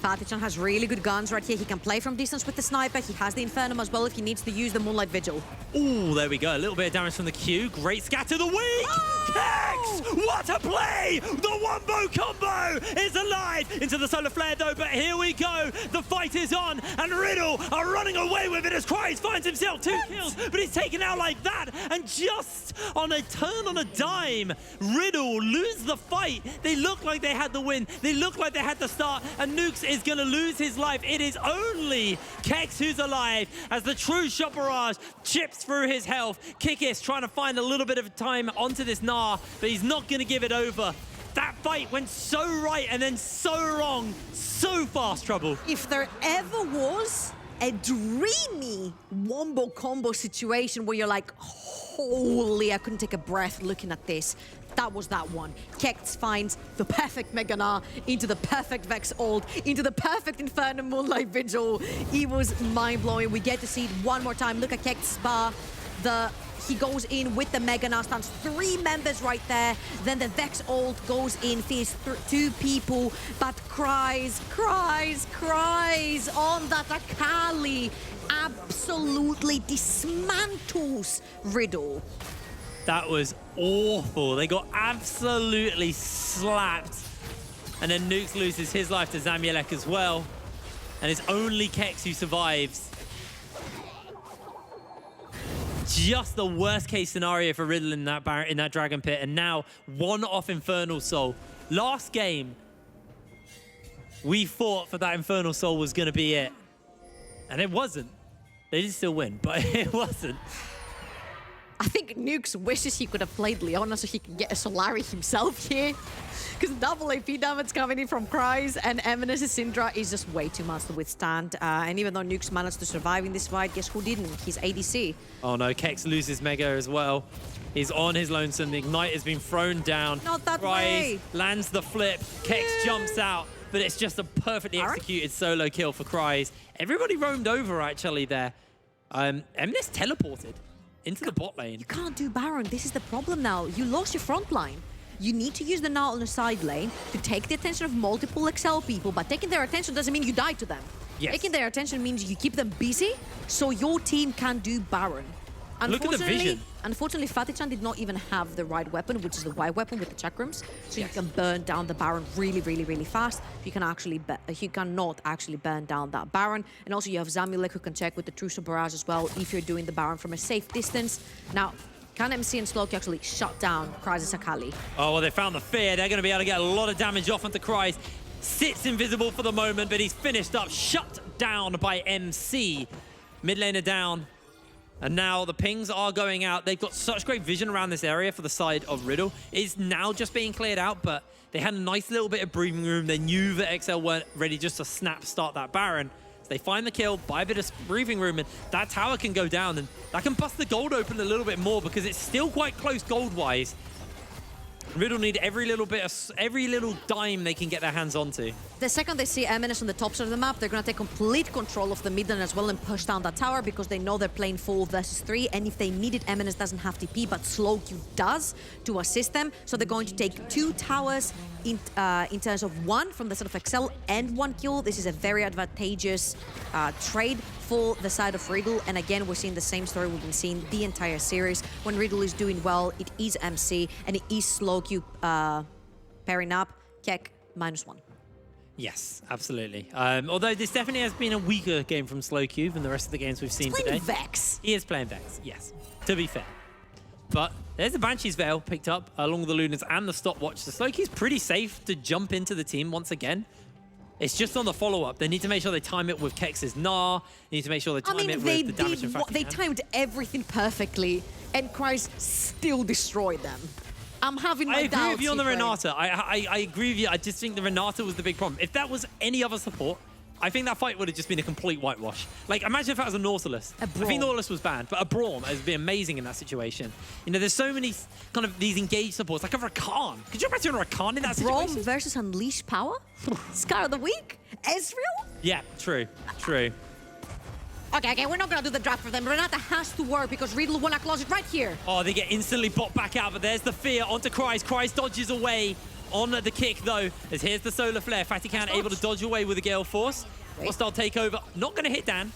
S5: Fatichan has really good guns right here. He can play from distance with the sniper. He has the Infernum as well if he needs to use the Moonlight Vigil.
S4: Ooh, there we go. A little bit of damage from the Q. Great scatter the weak! Kex! What a play! The Wombo combo is alive! Into the Solar Flare though, but here we go. The fight is on, and Riddle are running away with it as Kryze finds himself 2 kills, but he's taken out like that, and just on a turn on a dime, Riddle lose the fight. They look like they had the win. They look like they had the start, and Nukes is going to lose his life. It is only Kex who's alive as the true shot barrage chips through his health. Kikis trying to find a little bit of time onto this Gnar, but he's not going to give it over. That fight went so right and then so wrong so fast, Trouble.
S5: If there ever was a dreamy Wombo combo situation where you're like, holy, I couldn't take a breath looking at this, that was that one. Kex finds the perfect Mega Gnar into the perfect Vex ult, into the perfect Inferno Moonlight Vigil. It was mind-blowing. We get to see it one more time. Look at Kex bar. He goes in with the Mega Gnar, stands 3 members right there. Then the Vex ult goes in, fears 2 people, but Kryze on that Akali absolutely dismantles Riddle.
S4: That was awful. They got absolutely slapped. And then Nukes loses his life to Zamilek as well. And it's only Kex who survives. Just the worst case scenario for Riddle in that Dragon Pit. And now 1 off Infernal Soul. Last game, we thought for that Infernal Soul was going to be it. And it wasn't. They did still win, but it wasn't.
S5: I think Nukes wishes he could have played Leona so he can get a Solari himself here. Because double AP damage coming in from Kryze, and Eminence's Syndra is just way too much to withstand. And even though Nukes managed to survive in this fight, guess who didn't? His ADC.
S4: Oh no, Kex loses Mega as well. He's on his lonesome. The Ignite has been thrown down.
S5: Not that
S4: Kryze
S5: way.
S4: lands the flip. Kex jumps out, but it's just a perfectly executed solo kill for Kryze. Everybody roamed over actually there. Eminence teleported into the bot lane.
S5: You can't do Baron. This is the problem now. You lost your front line. You need to use the Gnar on the side lane to take the attention of multiple XL people, but taking their attention doesn't mean you die to them.
S4: Yes.
S5: Taking their attention means you keep them busy so your team can do Baron.
S4: Look at the vision.
S5: Unfortunately, Fatichan did not even have the right weapon, which is the white weapon with the chakrams, so you can burn down the Baron really, really, really fast. You cannot actually burn down that Baron. And also you have Zamilek who can check with the Trucial Barrage as well if you're doing the Baron from a safe distance. Now, can MC and Slowq actually shut down Kryze's Akali?
S4: Oh, well, they found the fear. They're going to be able to get a lot of damage off onto Kryze. Sits invisible for the moment, but he's finished up, shut down by MC. Mid laner down. And now the pings are going out. They've got such great vision around this area for the side of Riddle. It's now just being cleared out, but they had a nice little bit of breathing room. They knew that XL weren't ready just to start that Baron. So they find the kill, buy a bit of breathing room, and that tower can go down. And that can bust the gold open a little bit more because it's still quite close gold-wise. Riddle need every little dime they can get their hands onto.
S5: The second they see Eminence on the top side of the map, they're going to take complete control of the mid lane as well and push down that tower because they know they're playing 4 versus 3. And if they need it, Eminence doesn't have TP, but Slowq does to assist them. So they're going to take 2 towers in terms of 1 from the side of XL and 1 kill. This is a very advantageous trade for the side of Riddle. And again, we're seeing the same story we've been seeing the entire series. When Riddle is doing well, it is MC and it is Slowq pairing up. Keck -1.
S4: Yes, absolutely. Although this definitely has been a weaker game from Slowcube than the rest of the games we've seen
S5: He's
S4: today.
S5: playing Vex.
S4: He is playing Vex, yes, to be fair. But there's the Banshee's Veil picked up along with the Lunas and the stopwatch. So Slowcube's pretty safe to jump into the team once again. It's just on the follow-up. They need to make sure they time it with Kex's Gnar. They need to make sure they time it with the damage from
S5: They timed everything perfectly, and Cryz still destroyed them. I'm having my doubts.
S4: I agree with you on the
S5: Efrain.
S4: Renata. I agree with you. I just think the Renata was the big problem. If that was any other support, I think that fight would have just been a complete whitewash. Like, imagine if that was a Nautilus. I think Nautilus was banned, but a Braum has been amazing in that situation. You know, there's so many kind of these engaged supports, like a Rakan. Could you imagine a Rakan in that situation?
S5: Braum versus Unleashed Power? Scar of the Week? Ezreal?
S4: Yeah, true, true.
S5: Okay, we're not gonna do the draft for them. Renata has to work because Riddle wanna close it right here.
S4: Oh, they get instantly bought back out, but there's the fear onto Cryz. Cryz dodges away on the kick, though, as here's the Solar Flare. Fatican able to dodge away with the Gale Force. Hostile takeover. Not going to hit Dan.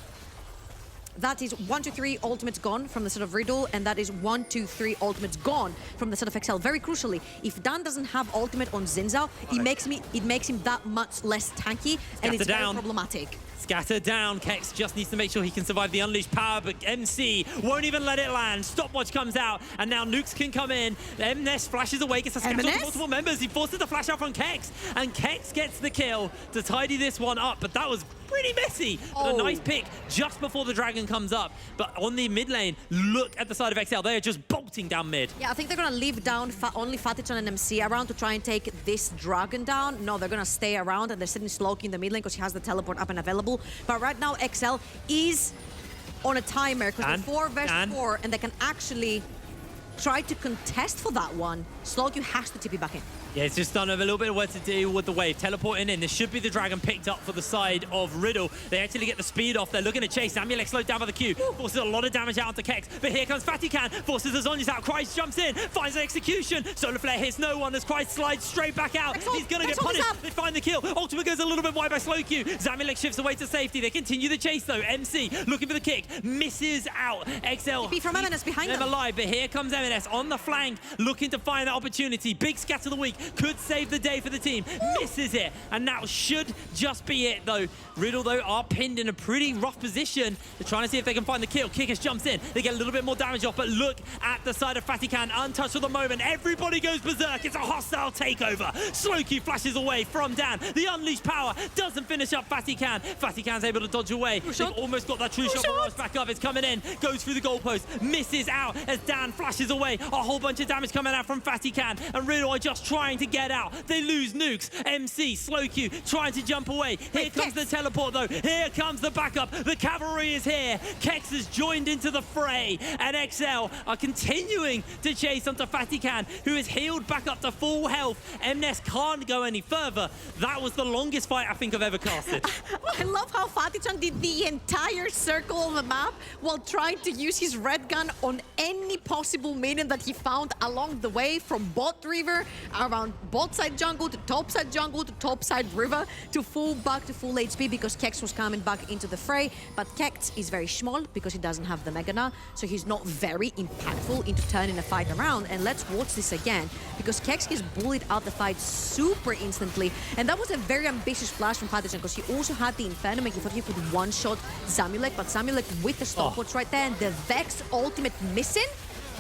S5: That is 1, 2, 3 ultimates gone from the set of Riddle, and that is 1, 2, 3 ultimates gone from the set of XL. Very crucially, if Dan doesn't have ultimate on Zinzao, it makes him that much less tanky, and it's very problematic.
S4: Scatter down. Kex just needs to make sure he can survive the Unleashed Power, but MC won't even let it land. Stopwatch comes out, and now Nukes can come in. MNES flashes away, gets a scatter to multiple members. He forces the flash out from Kex, and Kex gets the kill to tidy this one up, but that was pretty messy. But a nice pick just before the dragon comes up. But on the mid lane, look at the side of XL. They are just bolting down mid.
S5: Yeah, I think they're going to leave down only Fatichan and MC around to try and take this dragon down. No, they're going to stay around, and they're sitting Slowky in the mid lane because he has the teleport up and available. But right now, XL is on a timer because they're 4 versus 4, and they can actually try to contest for that one. Slowky has to TP back in.
S4: Yeah, it's just done a little bit of work to do with the wave. Teleporting in. This should be the dragon picked up for the side of Riddle. They actually get the speed off. They're looking to chase. Amulek slowed down by the Q. Forces a lot of damage out onto Kex. But here comes Fatican. Forces the Zhonya's out. Cryz jumps in. Finds an execution. Solar Flare hits no one as Cryz slides straight back out. He's going to get punished. They find the kill. Ultimate goes a little bit wide by Slowcube. Zamulek shifts away to safety. They continue the chase though. MC looking for the kick. Misses out. XL.
S5: TP from MNS behind them.
S4: Alive, but here comes MNS on the flank. Looking to find that opportunity. Big scatter of the week. Could save the day for the team. Misses it, and that should just be it though. Riddle though are pinned in a pretty rough position. They're trying to see if they can find the kill. Kickers jumps in. They get a little bit more damage off, but look at the side of Fatican, untouched for the moment. Everybody goes berserk. It's a hostile takeover. Slowkey flashes away from Dan. The Unleashed Power doesn't finish up Fatican. Fatican's able to dodge away. They've almost got that true shot barrage back up. It's coming in, goes through the goalpost, misses out as Dan flashes away. A whole bunch of damage coming out from Fatican, and Riddle are just trying to get out. They lose Nukes. MC, Slowcube trying to jump away. Here comes the teleport though. Here comes the backup. The cavalry is here. Kex has joined into the fray, and XL are continuing to chase onto Fatican, who is healed back up to full health. MNES can't go any further. That was the longest fight I think I've ever casted.
S5: I love how Fatichan did the entire circle of the map while trying to use his red gun on any possible minion that he found along the way, from bot river, around bot side jungle, to top side jungle, to top side river, to back to full HP because Kex was coming back into the fray. But Kex is very small because he doesn't have the Mega Gnar, so he's not very impactful into turning a fight around. And let's watch this again because Kex gets bullied out the fight super instantly. And that was a very ambitious flash from Fatichan because he also had the Inferno and he thought he could one-shot Zamulek, but Zamulek with the stopwatch right there and the Vex ultimate missing,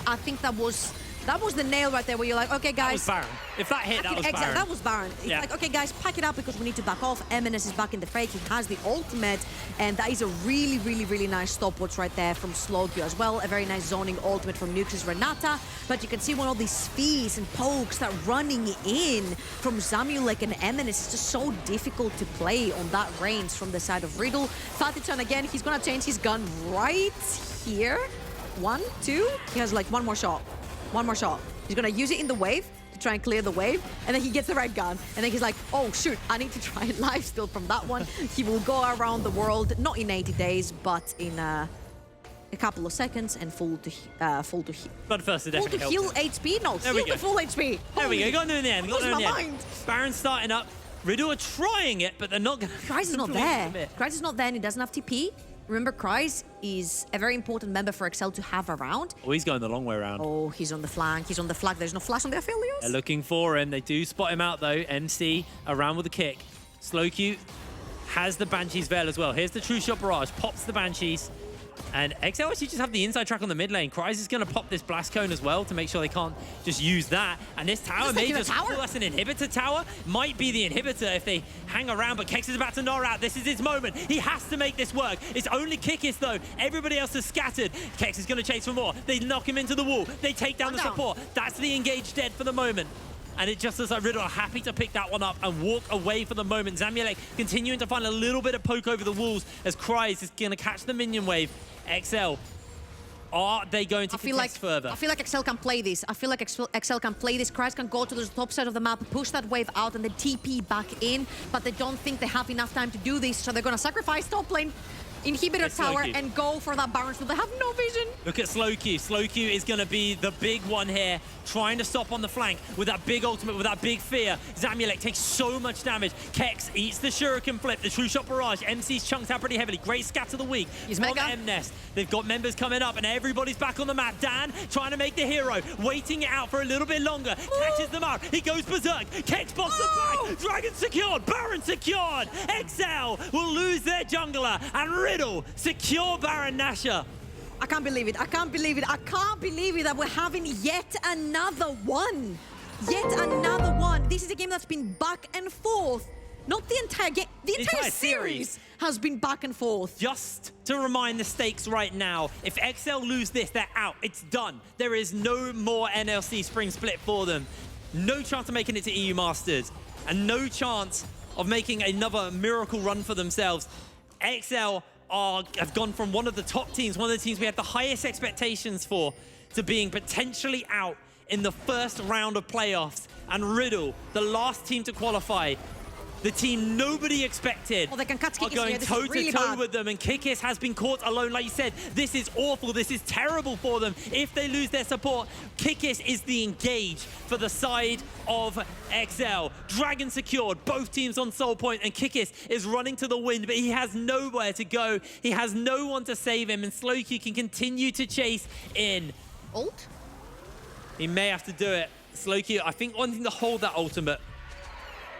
S5: I think that was the nail right there where you're like, okay, guys.
S4: That was Baron. If that hit, that was Baron.
S5: That was Baron. It's like, okay, guys, pack it up because we need to back off. MNS is back in the fray. He has the ultimate, and that is a really, really, really nice stopwatch right there from Slowcube as well. A very nice zoning ultimate from Nukes' Renata. But you can see when all these speeds and pokes start running in from Zamulek and MNS. It's just so difficult to play on that range from the side of Riddle. Fatichan, again, he's going to change his gun right here. 1, 2. He has like one more shot. One more shot. He's gonna use it in the wave to try and clear the wave, and then he gets the red gun, and then he's like, oh shoot, I need to try and lifesteal from that one. He will go around the world, not in 80 days, but in a couple of seconds, and full to heal.
S4: But first,
S5: full to heal HP? No, heal to full HP.
S4: There we go. Got to do in the end. Got to do in the end.
S5: Mind.
S4: Baron's starting up. Riddle are trying it, but they're not gonna.
S5: Cryz is not there. Cryz is not there, and he doesn't have TP. Remember, Cryz is a very important member for XL to have around.
S4: Oh, he's going the long way around.
S5: Oh, he's on the flank. He's on the flag. There's no flash on the Aphelios.
S4: They're looking for him. They do spot him out, though. MC around with the kick. Slowq has the Banshee's Veil as well. Here's the True Shot Barrage, pops the Banshees. And XL actually just have the inside track on the mid lane. Kryze is going to pop this Blast Cone as well to make sure they can't just use that. And this tower may just pull us an inhibitor tower. Might be the inhibitor if they hang around, but Kex is about to gnaw out. This is his moment. He has to make this work. It's only Kikis though. Everybody else is scattered. Kex is going to chase for more. They knock him into the wall. They take down the support. That's the engaged dead for the moment. And it just looks like Riddle are happy to pick that one up and walk away for the moment. Zamulek continuing to find a little bit of poke over the walls as Kryze is going to catch the minion wave. XL, are they going to contest further?
S5: I feel like XL can play this. I feel like XL can play this. Kryze can go to the top side of the map, push that wave out, and then TP back in. But they don't think they have enough time to do this, so they're going to sacrifice top lane, inhibitor tower, and go for that Baron, so they have no vision.
S4: Look at Slowq. Slowq is going to be the big one here, trying to stop on the flank with that big ultimate, with that big fear. Zamulek takes so much damage. Kex eats the Shuriken flip, the True Shot Barrage. MC's chunked out pretty heavily. Great scatter the weak.
S5: He's
S4: on
S5: mega.
S4: MNES. They've got members coming up, and everybody's back on the map. Dan trying to make the hero, waiting it out for a little bit longer. Catches them out. He goes berserk. Kex bots the back. Dragon secured. Baron secured. XL will lose their jungler, and Riddle secure Baron Nashor.
S5: I can't believe it. I can't believe it. I can't believe it that we're having yet another one. Yet another one. This is a game that's been back and forth. Not the entire game. The entire series has been back and forth.
S4: Just to remind the stakes right now, if XL lose this, they're out. It's done. There is no more NLC Spring Split for them. No chance of making it to EU Masters. And no chance of making another miracle run for themselves. XL have gone from one of the top teams, one of the teams we had the highest expectations for, to being potentially out in the first round of playoffs. And Riddle, the last team to qualify, the team nobody expected,
S5: they can catch Kikis
S4: are going
S5: here. This is really
S4: toe-to-toe
S5: bad.
S4: with them, and Kikis has been caught alone. Like you said, this is awful. This is terrible for them. If they lose their support, Kikis is the engage for the side of XL. Dragon secured, both teams on soul point, and Kikis is running to the wind, but he has nowhere to go. He has no one to save him, and Slowq can continue to chase in.
S5: Ult?
S4: He may have to do it. Slowq, I think, wanting to hold that ultimate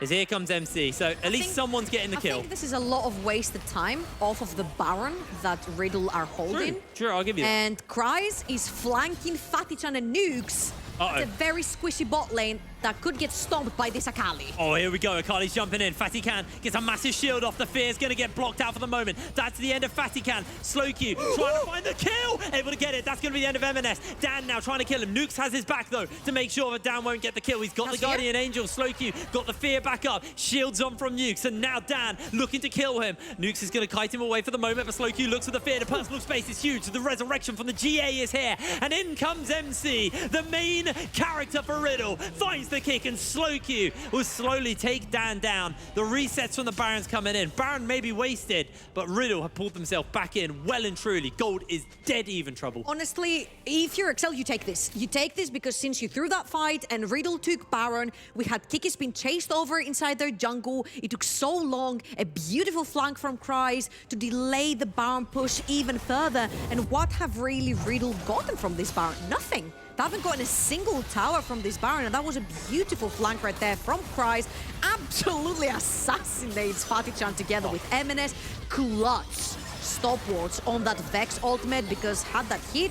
S4: is here comes MC. So at least someone's getting the kill.
S5: I think this is a lot of wasted time off of the Baron that Riddle are holding.
S4: True, I'll give you that.
S5: And Kryze is flanking Fatichan and Nukes. It's a very squishy bot lane that could get stomped by this Akali.
S4: Oh, here we go. Akali's jumping in. Fatikan gets a massive shield off. The fear's going to get blocked out for the moment. That's the end of Fatikan. Slowq trying to find the kill. Able to get it. That's going to be the end of MNS. Dan now trying to kill him. Nukes has his back, though, to make sure that Dan won't get the kill. He's got the Guardian Angel. Slowq got the fear back up. Shields on from Nukes. And now Dan looking to kill him. Nukes is going to kite him away for the moment, but Slowq looks for the fear. The personal space is huge. The resurrection from the GA is here. And in comes MC, the main character for Riddle. Finds the kick, and Slowq will slowly take Dan down. The resets from the Baron's coming in. Baron may be wasted, but Riddle have pulled themselves back in well and truly. Gold is dead even trouble.
S5: Honestly, if you're XL, you take this. You take this because since you threw that fight and Riddle took Baron, we had Kikis being chased over inside their jungle. It took so long. A beautiful flank from Kryze to delay the Baron push even further. And what have really Riddle gotten from this Baron? Nothing. They haven't gotten a single tower from this Baron, and that was a beautiful flank right there from Kryze. Absolutely assassinates Fatichan together with MNS. Clutch stopwards on that Vex ultimate, because had that hit,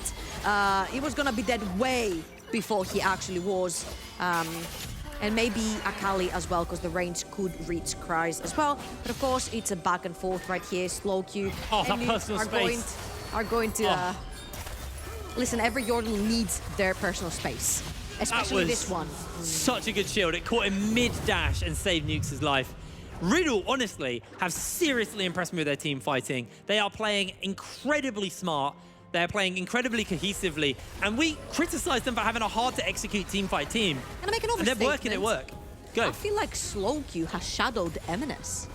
S5: he was gonna be dead way before he actually was. And maybe Akali as well, because the range could reach Kryze as well. But of course, it's a back and forth right here. Slowq
S4: that personal space
S5: are going to... Listen, every Yordle needs their personal space, especially this one.
S4: Such a good shield. It caught him mid-dash and saved Nukes' life. Riddle, honestly, have seriously impressed me with their team fighting. They are playing incredibly smart. They're playing incredibly cohesively. And we criticized them for having a hard-to-execute teamfight team.
S5: Can I make an overstatement?
S4: And they're working it work. Go.
S5: I feel like Slowq has shadowed MNS.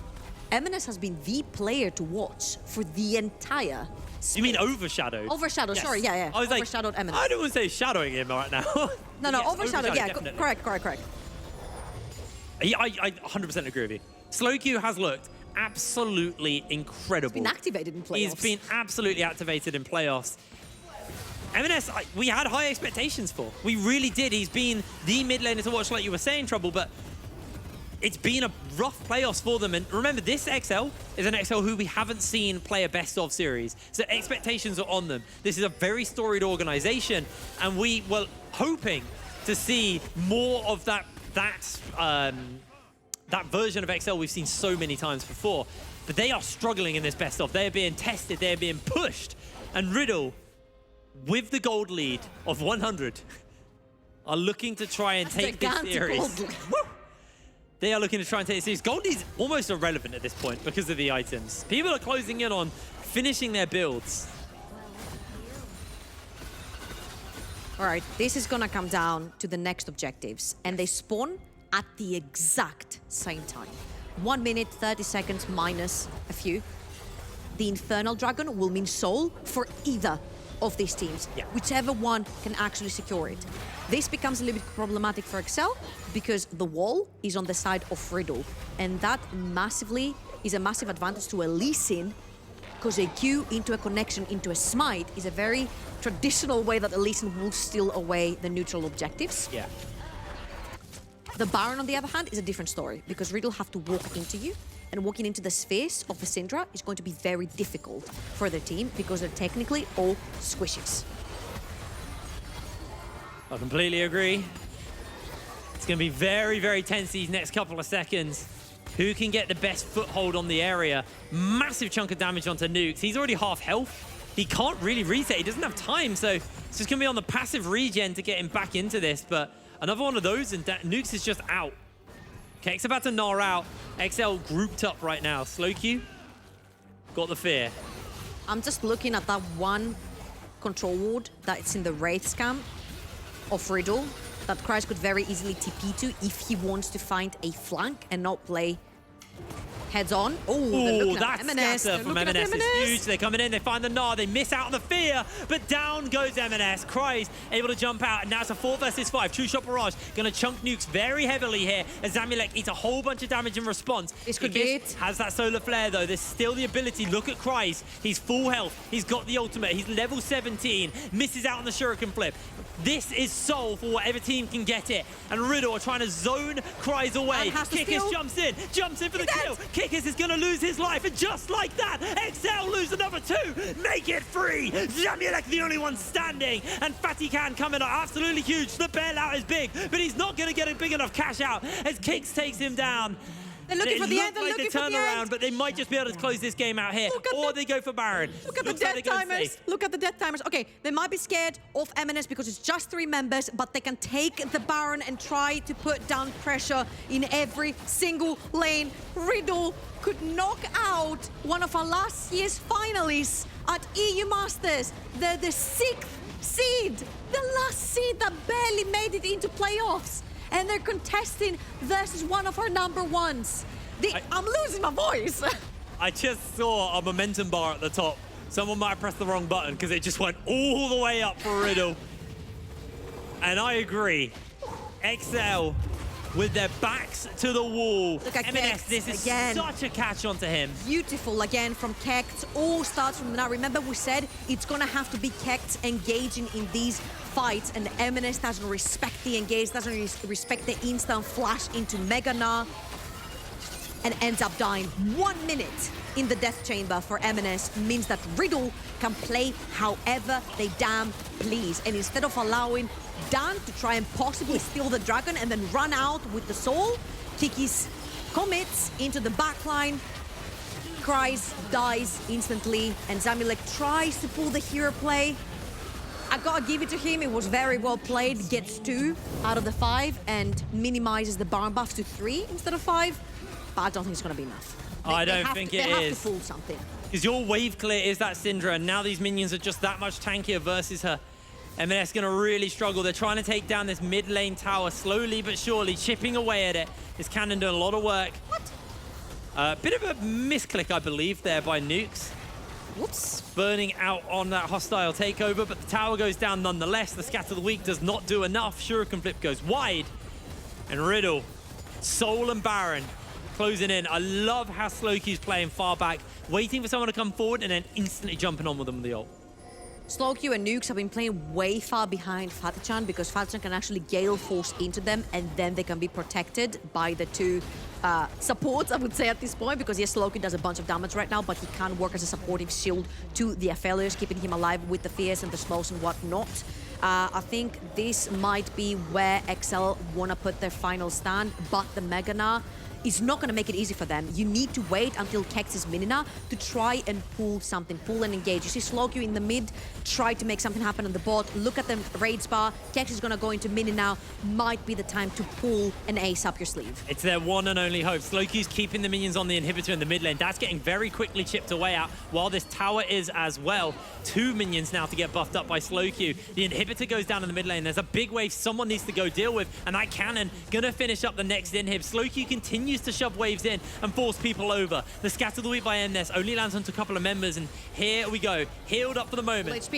S5: MNS has been the player to watch for the entire
S4: You mean overshadowed?
S5: Overshadowed, yes. Sorry, yeah.
S4: I was
S5: overshadowed
S4: like,
S5: MNS.
S4: I don't want to say shadowing him right now.
S5: No,
S4: yes,
S5: overshadowed, yeah,
S4: definitely.
S5: correct.
S4: I 100% agree with you. Slowq has looked absolutely incredible.
S5: He's been activated in playoffs.
S4: He's been absolutely activated in playoffs. MNS, we had high expectations for. We really did. He's been the mid laner to watch, like you were saying, Trouble, but it's been a rough playoffs for them. And remember, this XL is an XL who we haven't seen play a best of series. So expectations are on them. This is a very storied organization. And we were hoping to see more of that version of XL we've seen so many times before. But they are struggling in this best of. They are being tested. They are being pushed. And Riddle, with the gold lead of 100, are looking to try and take this series. They are looking to try and take this series. Gold is almost irrelevant at this point because of the items. People are closing in on finishing their builds.
S5: All right, this is gonna come down to the next objectives, and they spawn at the exact same time. 1 minute, 30 seconds minus a few. The Infernal Dragon will mean soul for either of these teams, whichever one can actually secure it. This becomes a little bit problematic for XL because the wall is on the side of Riddle, and that massively is a massive advantage to a Lee Sin, because a Q into a connection into a smite is a very traditional way that a Lee Sin will steal away the neutral objectives.
S4: Yeah.
S5: The Baron, on the other hand, is a different story because Riddle have to walk into you, and walking into the space of the Syndra is going to be very difficult for their team because they're technically all squishes.
S4: I completely agree. It's going to be very, very tense these next couple of seconds. Who can get the best foothold on the area? Massive chunk of damage onto Nukes. He's already half health. He can't really reset. He doesn't have time, so it's just going to be on the passive regen to get him back into this. But another one of those, and Nukes is just out. Kek's about to gnaw out. XL grouped up right now. Slow Q got the fear.
S5: I'm just looking at that one control ward that's in the Wraith's camp of Riddle that Christ could very easily TP to if he wants to find a flank and not play heads on.
S4: Oh, that scatter from M&S is huge. They're coming in, they find the Gnar, they miss out on the fear, but down goes M&S. Christ able to jump out, and now it's a 4 versus 5. True Shot Barrage gonna chunk Nukes very heavily here as Zamulek eats a whole bunch of damage in response.
S5: This could be it.
S4: Has that solar flare though. There's still the ability. Look at Christ. He's full health. He's got the ultimate. He's level 17. Misses out on the shuriken flip. This is soul for whatever team can get it. And Riddle are trying to zone Cries away. Kickers jumps in for the kill. Kickers is going to lose his life, and just like that, XL lose another 2. Make it 3. Zamulek the only one standing, and Fatty Khan coming up. Absolutely huge. The bailout is big, but he's not going to get a big enough cash out as Kicks takes him down.
S5: They're looking for the end. They're looking for the end.
S4: But they might just be able to close this game out here. Or they go for Baron.
S5: Look at the death timers. Look at the death timers. Okay, they might be scared of M&S because it's just 3 members, but they can take the Baron and try to put down pressure in every single lane. Riddle could knock out one of our last year's finalists at EU Masters, the 6th seed, the last seed that barely made it into playoffs. And they're contesting versus one of our number ones. I'm losing my voice.
S4: I just saw a momentum bar at the top. Someone might have pressed the wrong button because it just went all the way up for Riddle. And I agree. XL with their backs to the wall.
S5: Look at
S4: M&S, this is
S5: again.
S4: Such a catch onto him.
S5: Beautiful again from Kekt. All starts from now. Remember we said it's gonna have to be Kekt engaging in these fights, and M&S doesn't respect the engage, doesn't respect the instant flash into Mega Gnar, and ends up dying. 1 minute in the death chamber for M&S means that Riddle can play however they damn please. And instead of allowing Dan to try and possibly steal the dragon and then run out with the soul, Kikis commits into the backline, Cries dies instantly, and Zamulek tries to pull the hero play. I gotta give it to him, it was very well played, gets 2 out of the 5 and minimizes the Baron buff to 3 instead of 5, but I don't think it's gonna be enough.
S4: I don't think it is.
S5: They have to pull something.
S4: Because your wave clear is that Syndra, and now these minions are just that much tankier versus her. M&S gonna really struggle. They're trying to take down this mid lane tower slowly but surely, chipping away at it. This cannon doing a lot of work.
S5: What?
S4: Bit of a misclick, I believe, there by Nukes.
S5: Whoops.
S4: Burning out on that hostile takeover, but the tower goes down nonetheless. The Scatter the Weak does not do enough. Shuriken Flip goes wide. And Riddle, Soul and Baron closing in. I love how Slowkey's playing far back, waiting for someone to come forward and then instantly jumping on with them with the ult.
S5: Slowq and Nukes have been playing way far behind Fatih-chan because Fatih-chan can actually gale force into them and then they can be protected by the two supports, I would say, at this point, because yes, Slowq does a bunch of damage right now, but he can work as a supportive shield to the Aphelios, keeping him alive with the fears and the slows and whatnot. I think this might be where XL want to put their final stand, but the Megana is not going to make it easy for them. You need to wait until Kex is Minina to try and pull something, pull and engage. You see Slowq in the mid, try to make something happen on the bot. Look at the raids bar. Kex is going to go into Mini now. Might be the time to pull an ace up your sleeve.
S4: It's their one and only hope. Slowq's keeping the minions on the inhibitor in the mid lane. That's getting very quickly chipped away at, while this tower is as well. 2 minions now to get buffed up by Slowq. The inhibitor goes down in the mid lane. There's a big wave someone needs to go deal with, and that cannon gonna finish up the next inhib. Slowq continues to shove waves in and force people over. The scatter the weak by MNES only lands onto a couple of members, and here we go. Healed up for the moment.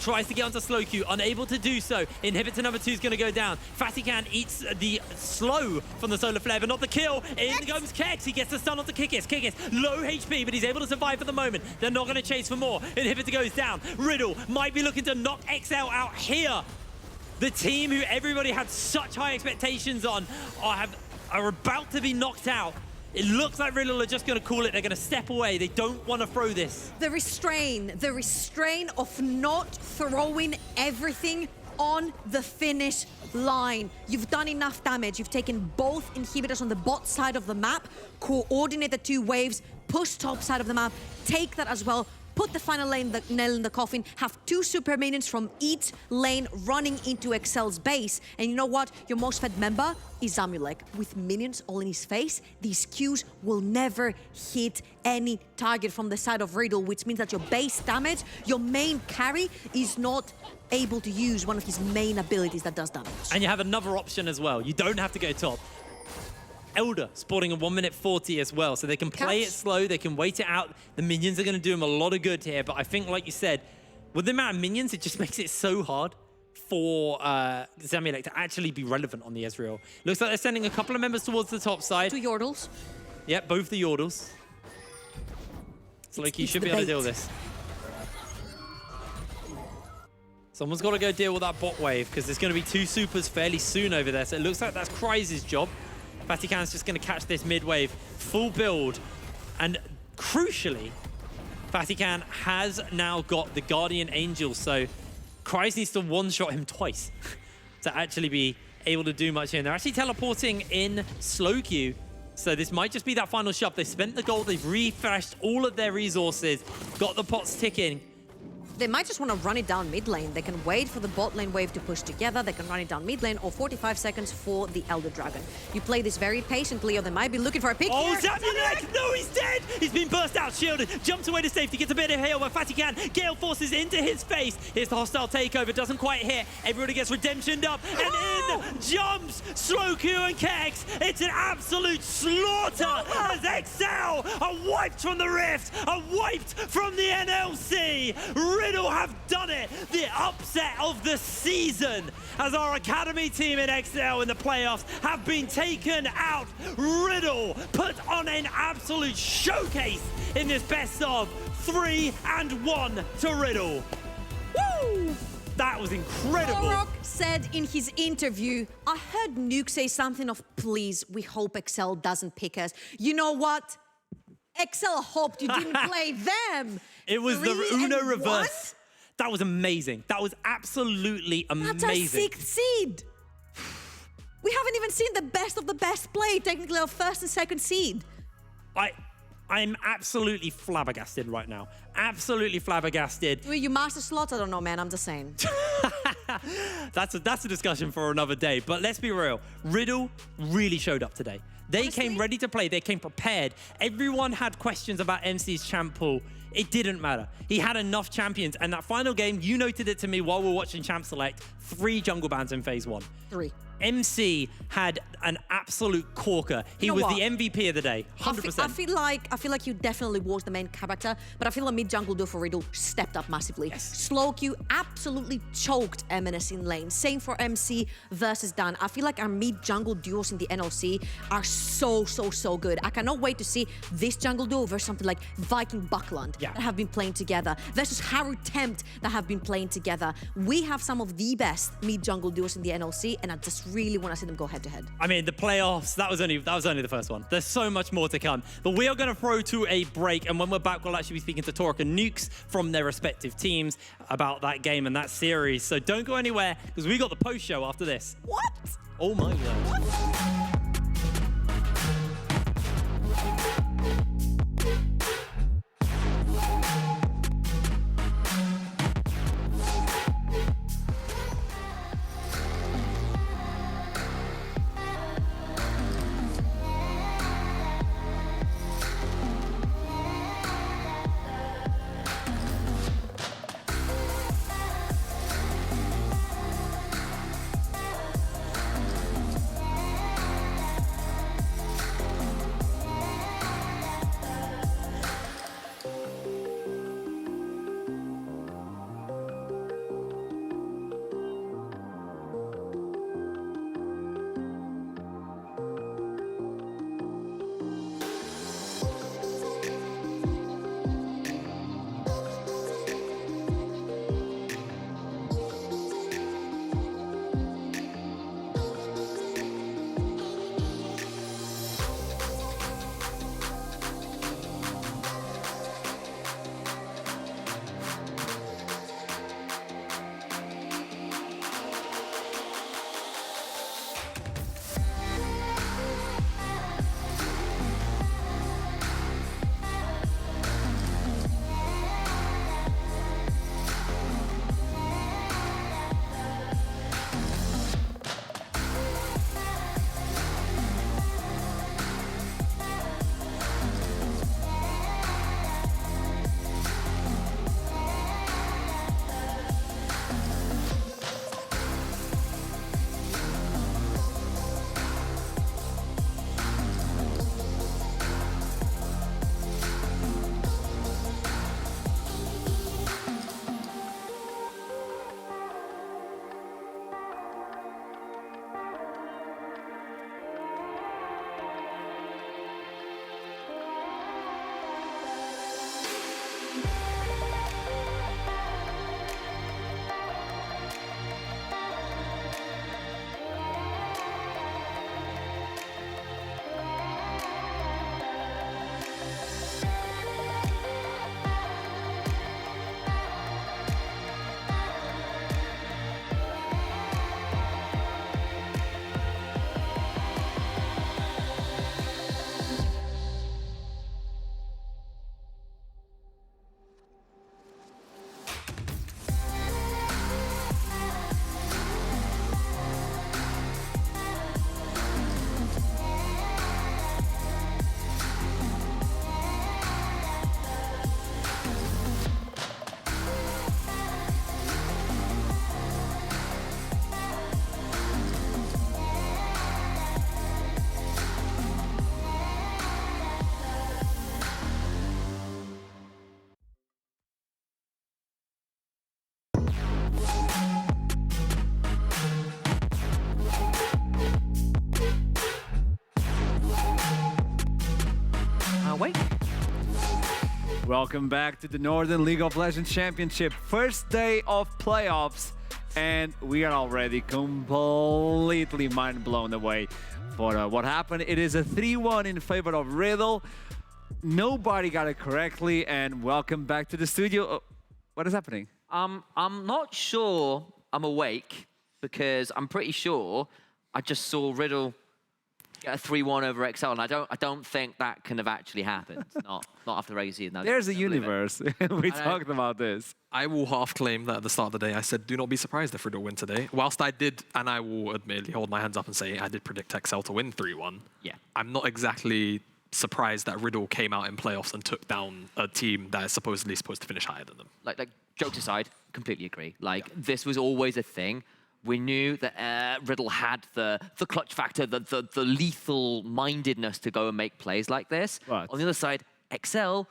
S4: Tries to get onto Slowq, unable to do so. Inhibitor number 2 is gonna go down. Fatikan eats the slow from the solar flare, but not the kill. In comes Kex. He gets the stun onto Kikis. Kikis, low HP, but he's able to survive for the moment. They're not gonna chase for more. Inhibitor goes down. Riddle might be looking to knock XL out here. The team who everybody had such high expectations on are about to be knocked out. It looks like Riddle are just going to call it. They're going to step away. They don't want to throw this.
S5: The restraint of not throwing everything on the finish line. You've done enough damage. You've taken both inhibitors on the bot side of the map, coordinate the 2 waves, push top side of the map, take that as well. Put the final lane, the nail in the coffin, have 2 super minions from each lane running into XL's base. And you know what? Your most fed member is Zamulek. With minions all in his face, these Qs will never hit any target from the side of Riddle, which means that your base damage, your main carry, is not able to use one of his main abilities that does damage.
S4: And you have another option as well. You don't have to go top. Elder sporting a 1:40 as well, so they can play it slow, they can wait it out. The minions are going to do him a lot of good here, but I think, like you said, with the amount of minions, it just makes it so hard for Zamulek to actually be relevant on the Ezreal. Looks like they're sending a couple of members towards the top side.
S5: 2 Yordles.
S4: Yep, both the Yordles. So like, you should be able to deal with this. Someone's got to go deal with that bot wave, because there's going to be 2 supers fairly soon over there, so it looks like that's Kryze's job. Fatikan's just going to catch this mid-wave, full build, and crucially, Fatikan has now got the Guardian Angel, so Kryze needs to one-shot him twice to actually be able to do much here. And they're actually teleporting in Slowq, so this might just be that final shove. They spent the gold, they've refreshed all of their resources, got the pots ticking.
S5: They might just want to run it down mid lane. They can wait for the bot lane wave to push together. They can run it down mid lane, or 45 seconds for the Elder Dragon. You play this very patiently, or they might be looking for a pick here.
S4: Zamulek! No, he's dead! He's been burst out, shielded, jumps away to safety, gets a bit of heal, but Fatikan, Gale forces into his face. Here's the hostile takeover, doesn't quite hit. Everybody gets redemptioned up, and in jumps Slowq and Kex. It's an absolute slaughter as XL are wiped from the Rift, are wiped from the NLC. Riddle have done it, the upset of the season, as our academy team in XL in the playoffs have been taken out. Riddle put on an absolute showcase in this best of 3-1 to Riddle. Woo! That was incredible.
S5: Rock said in his interview, I heard Nuke say something of, please, we hope XL doesn't pick us. You know what? XL hoped you didn't play them.
S4: It was the Uno reverse. That was amazing. That was absolutely amazing.
S5: That's our 6th seed. We haven't even seen the best of the best play, technically our 1st and 2nd seed.
S4: I'm absolutely flabbergasted right now. Absolutely flabbergasted.
S5: Will you master slots? I don't know, man. I'm just saying.
S4: That's a discussion for another day. But let's be real. Riddle really showed up today. They came ready to play. They came prepared. Everyone had questions about MC's champ pool. It didn't matter. He had enough champions. And that final game, you noted it to me while we were watching Champ Select, 3 jungle bans in phase 1.
S5: 3.
S4: MC had an absolute corker. He
S5: know
S4: was
S5: what?
S4: the MVP of the day, 100%.
S5: I feel like you definitely was the main character, but I feel like mid jungle duo for Riddle stepped up massively.
S4: Yes.
S5: Slow Q absolutely choked M&S in lane. Same for MC versus Dan. I feel like our mid jungle duos in the NLC are so good. I cannot wait to see this jungle duo versus something like Viking Buckland that have been playing together versus Haru Tempt that have been playing together. We have some of the best mid jungle duos in the NLC, and I just really want to see them go head to head.
S4: I mean, the playoffs, that was only the first one. There's so much more to come. But we are going to throw to a break, and when we're back, we'll actually be speaking to Torek and Nukes from their respective teams about that game and that series. So don't go anywhere, because we got the post show after this.
S5: What?
S4: Oh my word.
S1: Welcome back to the Northern League of Legends Championship. First day of playoffs, and we are already completely mind blown away for what happened. It is a 3-1 in favor of Riddle. Nobody got it correctly, and welcome back to the studio. Oh, what is happening?
S3: I'm not sure I'm awake because I'm pretty sure I just saw Riddle get a 3-1 over XL, and I don't think that can have actually happened. Not after regular season.
S1: There's a universe. We talked about this.
S2: I will half claim that at the start of the day, I said, do not be surprised if Riddle win today. Whilst I did, and I will admittedly hold my hands up and say I did predict XL to win 3-1.
S3: Yeah.
S2: I'm not exactly surprised that Riddle came out in playoffs and took down a team that is supposedly supposed to finish higher than them.
S3: Like jokes aside, completely agree. Like, this was always a thing We knew that Riddle had the clutch factor, the lethal mindedness to go and make plays like this.
S1: But
S3: on the other side, XL,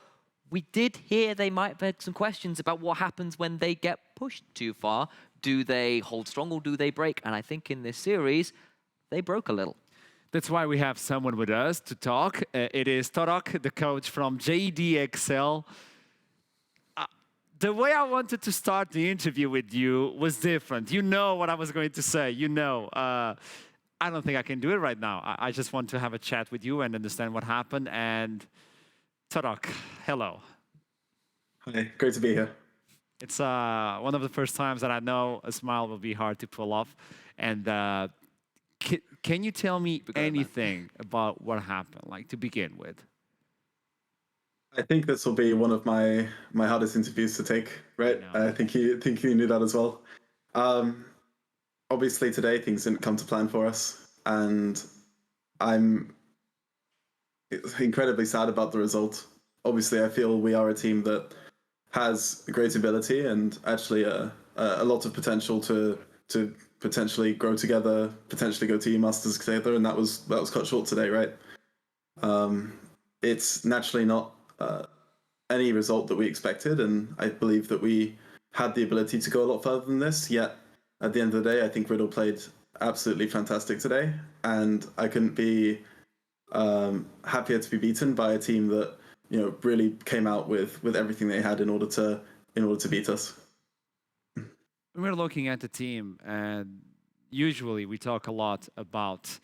S3: we did hear they might beg some questions about what happens when they get pushed too far. Do they hold strong or do they break? And I think in this series, they broke a little.
S1: that's why we have someone with us to talk. It is Torok, the coach from JDXL. The way I wanted to start the interview with you was different. You know what I was going to say. You know. I don't think I can do it right now. I just want to have a chat with you and understand what happened. And Torok, hello.
S6: Hi, great to be here.
S1: It's one of the first times that I know a smile will be hard to pull off. And can you tell me anything about what happened, like to begin with?
S6: I think this will be one of my hardest interviews to take, right? I think you knew that as well. Obviously today things didn't come to plan for us, and I'm incredibly sad about the result. Obviously I feel we are a team that has great ability and actually a lot of potential to potentially grow together, potentially go to E-Masters together, and that was cut short today, right? It's naturally not any result that we expected, and I believe that we had the ability to go a lot further than this, yet at the end of the day I think Riddle played absolutely fantastic today, and I couldn't be happier to be beaten by a team that really came out with everything they had in order to beat us.
S1: We're looking at the team, and usually we talk a lot about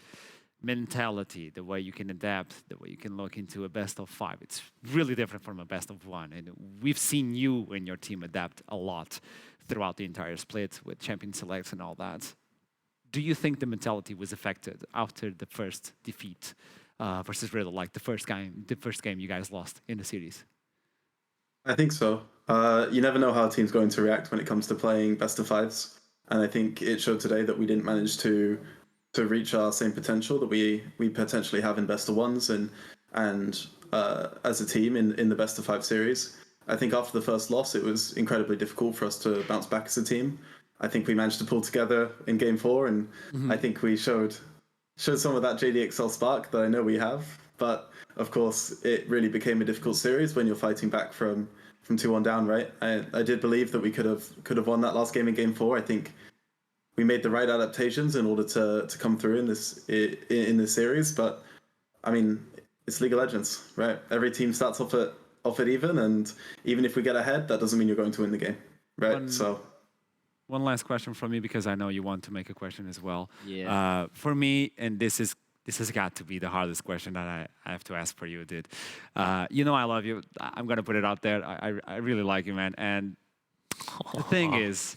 S1: mentality, the way you can adapt, the way you can look into a best of 5. It's really different from a best of 1, and we've seen you and your team adapt a lot throughout the entire split with champion selects and all that. Do you think the mentality was affected after the first defeat versus Riddle, like the first game you guys lost in the series?
S6: I think so. You never know how a team's going to react when it comes to playing best of 5s, and I think it showed today that we didn't manage to reach our same potential that we potentially have in best of 1s and as a team in the best of 5 series. I think after the first loss, it was incredibly difficult for us to bounce back as a team. I think we managed to pull together in game 4, and I think we showed some of that JDXL spark that I know we have. But of course, it really became a difficult series when you're fighting back from 2-1 down, right? I did believe that we could have won that last game in game 4. I think we made the right adaptations in order to come through in this series. But I mean, it's League of Legends, right? Every team starts off at even, and even if we get ahead, that doesn't mean you're going to win the game, right?
S1: One last question from me, because I know you want to make a question as well.
S3: Yeah.
S1: For me, and this has got to be the hardest question that I have to ask for you, dude. You know I love you. I'm gonna put it out there. I really like you, man. And the thing is,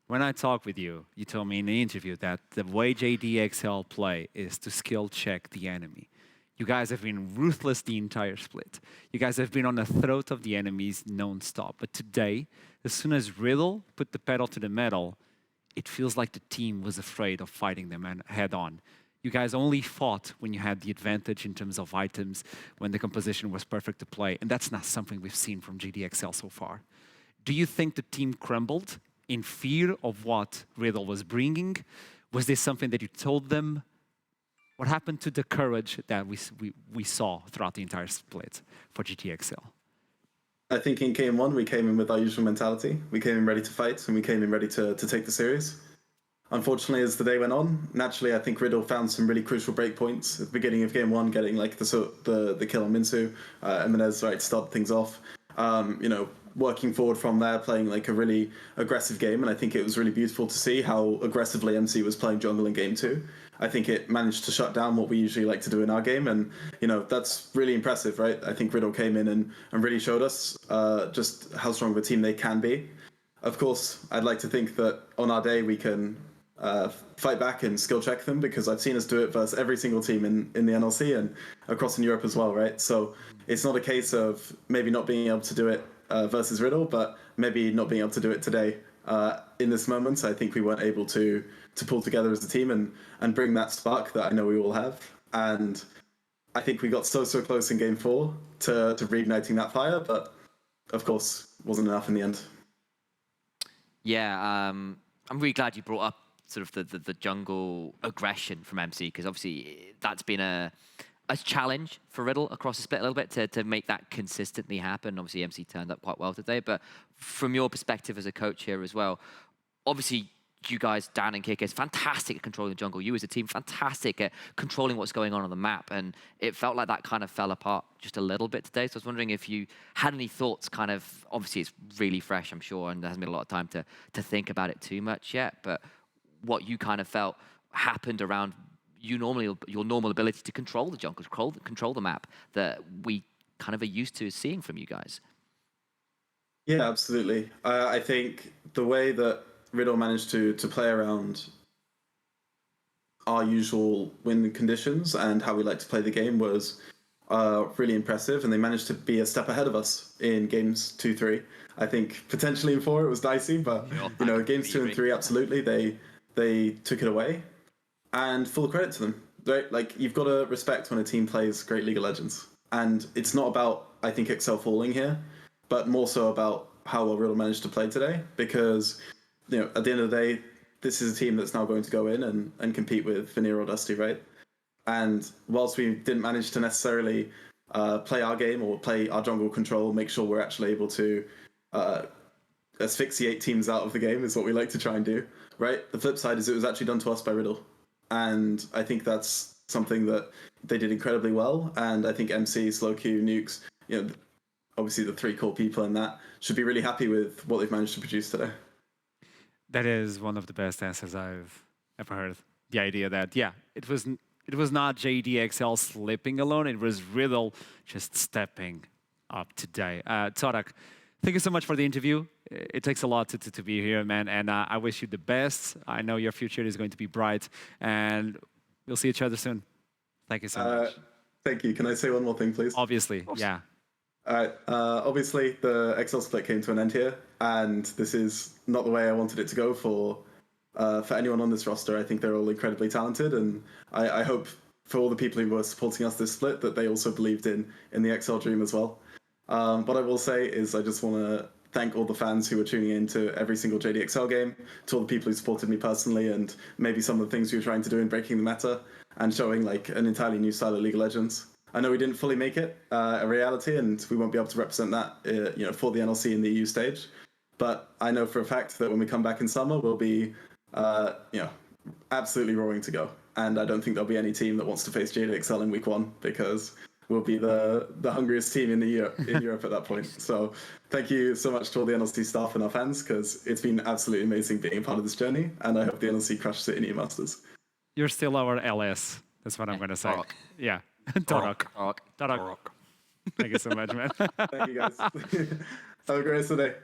S1: when I talk with you, you told me in the interview that the way JDXL play is to skill check the enemy. You guys have been ruthless the entire split. You guys have been on the throat of the enemies non-stop. But today, as soon as Riddle put the pedal to the metal, it feels like the team was afraid of fighting them head on. You guys only fought when you had the advantage in terms of items, when the composition was perfect to play. And that's not something we've seen from JDXL so far. Do you think the team crumbled in fear of what Riddle was bringing? Was this something that you told them? What happened to the courage that we saw throughout the entire split for JDXL?
S6: I think in game 1, we came in with our usual mentality. We came in ready to fight, and we came in ready to take the series. Unfortunately, as the day went on, naturally, I think Riddle found some really crucial breakpoints at the beginning of game 1, getting like the kill on Minsu. Eminez started things off. Working forward from there, playing like a really aggressive game, and I think it was really beautiful to see how aggressively MC was playing jungle in game 2. I think it managed to shut down what we usually like to do in our game, and that's really impressive, right? I think Riddle came in and really showed us just how strong of a team they can be. Of course, I'd like to think that on our day we can fight back and skill check them, because I've seen us do it versus every single team in the NLC and across in Europe as well, right? So it's not a case of maybe not being able to do it versus Riddle, but maybe not being able to do it today. In this moment, I think we weren't able to pull together as a team and bring that spark that I know we all have. And I think we got so close in game 4 to reigniting that fire, but of course wasn't enough in the end.
S3: Yeah, I'm really glad you brought up sort of the jungle aggression from MC? Because obviously that's been a challenge for Riddle across the split a little bit to make that consistently happen. Obviously MC turned up quite well today, but from your perspective as a coach here as well, obviously you guys, Dan and Kick, is fantastic at controlling the jungle. You as a team, fantastic at controlling what's going on the map. And it felt like that kind of fell apart just a little bit today. So I was wondering if you had any thoughts, kind of, obviously it's really fresh, I'm sure, and there hasn't been a lot of time to think about it too much yet, but what you kind of felt happened around your normal ability to control the jungle, control the map that we kind of are used to seeing from you guys.
S6: Yeah, absolutely. I think the way that Riddle managed to play around our usual win conditions and how we like to play the game was really impressive, and they managed to be a step ahead of us in games 2-3. I think potentially in 4 it was dicey, but games 2 and 3 absolutely they took it away, and full credit to them. Right, like you've got to respect when a team plays great League of Legends, and it's not about I think XL falling here, but more so about how well Riddle managed to play today, because at the end of the day, this is a team that's now going to go in and compete with Veneer or Dusty, right? And whilst we didn't manage to necessarily play our game or play our jungle control, make sure we're actually able to asphyxiate teams out of the game is what we like to try and do, right? The flip side is it was actually done to us by Riddle. And I think that's something that they did incredibly well. And I think MC, Slowq, Nukes, obviously the 3 core people in that should be really happy with what they've managed to produce today.
S1: That is one of the best answers I've ever heard. The idea that, it was not JDXL slipping alone, it was Riddle just stepping up today. Torak, thank you so much for the interview. It takes a lot to be here, man, and I wish you the best. I know your future is going to be bright, and we'll see each other soon. Thank you so much.
S6: Thank you. Can I say one more thing, please?
S1: Obviously, yeah.
S6: Obviously, the XL split came to an end here, and this is not the way I wanted it to go for anyone on this roster. I think they're all incredibly talented, and I hope for all the people who were supporting us this split that they also believed in the XL dream as well. What I will say is I just want to thank all the fans who were tuning in to every single JDXL game, to all the people who supported me personally, and maybe some of the things we were trying to do in breaking the meta and showing like an entirely new style of League of Legends. I know we didn't fully make it a reality, and we won't be able to represent that, for the NLC in the EU stage. But I know for a fact that when we come back in summer, we'll be, absolutely roaring to go. And I don't think there'll be any team that wants to face JDXL in week 1, because we'll be the hungriest team in Europe at that point. So thank you so much to all the NLC staff and our fans, because it's been absolutely amazing being a part of this journey, and I hope the NLC crushes it in EU Masters.
S1: You're still our LS. That's what I'm going to say. Yeah. Torak. Thank you so much, man.
S6: Thank you, guys. Have a great rest of the day.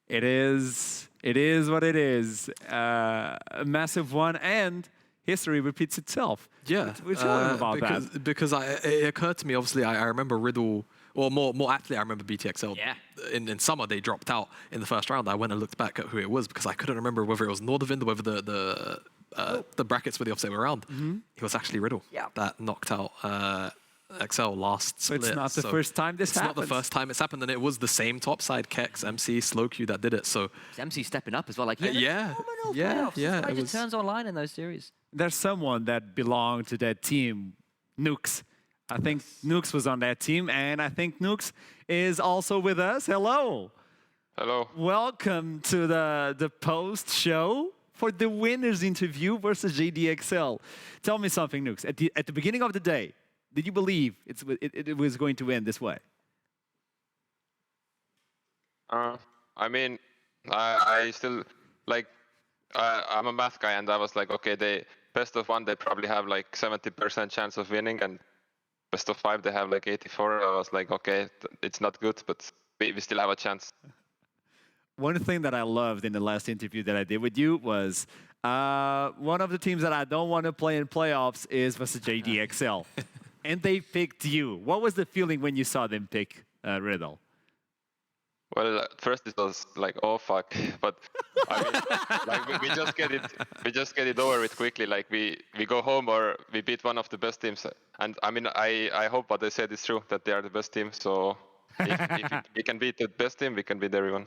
S1: It is what it is. A massive one, and history repeats itself.
S2: Yeah,
S1: we're talking about that.
S2: Because it occurred to me, obviously, I remember Riddle, or more aptly, I remember BTXL.
S3: Yeah.
S2: In summer, they dropped out in the first round. I went and looked back at who it was, because I couldn't remember whether it was Nordavind or whether the brackets were the opposite way around. It was actually Riddle that knocked out XL last split.
S1: It's not the first time this happens.
S2: It's not the first time it's happened, and it was the same top side, Kex, MC, Slowq that did it. So
S3: MC stepping up as well, like
S2: yeah.
S3: It turns online in those series.
S1: There's someone that belonged to that team, Nukes. I think Nukes was on that team, and I think Nukes is also with us. Hello.
S7: Hello.
S1: Welcome to the post show for the winners interview versus JDXL. Tell me something, Nukes. At the beginning of the day, did you believe it was going to end this way?
S7: I mean, I still like. I'm a math guy, and I was like, okay, they best of 1, they probably have like 70% chance of winning, and best of 5, they have like 84. I was like, okay, it's not good, but we still have a chance.
S1: One thing that I loved in the last interview that I did with you was one of the teams that I don't want to play in playoffs is versus JDXL. And they picked you. What was the feeling when you saw them pick Riddle?
S7: Well, at first it was like, oh fuck, but I mean, like we just get it over with quickly. Like we go home or we beat one of the best teams, and I mean I hope what they said is true, that they are the best team. So if we can beat the best team, we can beat everyone.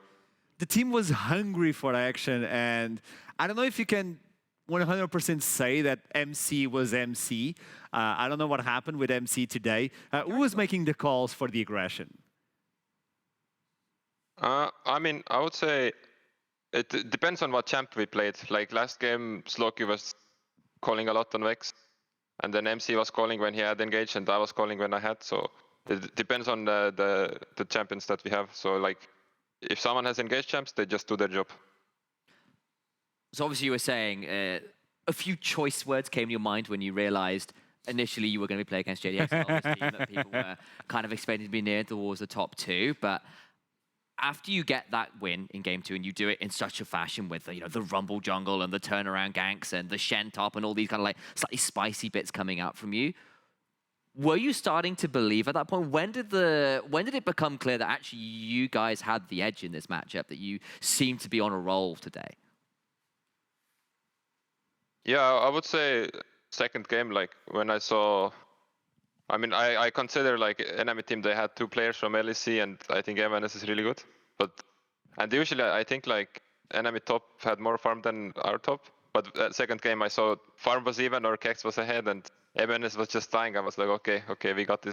S1: the team was hungry for action, and I don't know if you can 100% say that MC was MC. I don't know what happened with MC today. Who was making the calls for the aggression?
S7: I mean, I would say it depends on what champ we played. Like last game, Sloki was calling a lot on Vex, and then MC was calling when he had engaged, and I was calling when I had. So it depends on the champions that we have. So like, if someone has engaged champs, they just do their job.
S3: So obviously you were saying a few choice words came to your mind when you realized initially you were going to be playing against JDXL, this team that people were kind of expecting to be near towards the top 2. But after you get that win in game 2 and you do it in such a fashion with the Rumble jungle and the turnaround ganks and the Shen top and all these kind of like slightly spicy bits coming out from you, were you starting to believe at that point? When did it become clear that actually you guys had the edge in this matchup, that you seemed to be on a roll today?
S7: Yeah, I would say second game, like when I saw, I mean, I consider like enemy team, they had 2 players from LEC, and I think MNS is really good. And usually I think like enemy top had more farm than our top. But second game I saw farm was even or Kex was ahead and MNS was just dying. I was like, okay, we got this.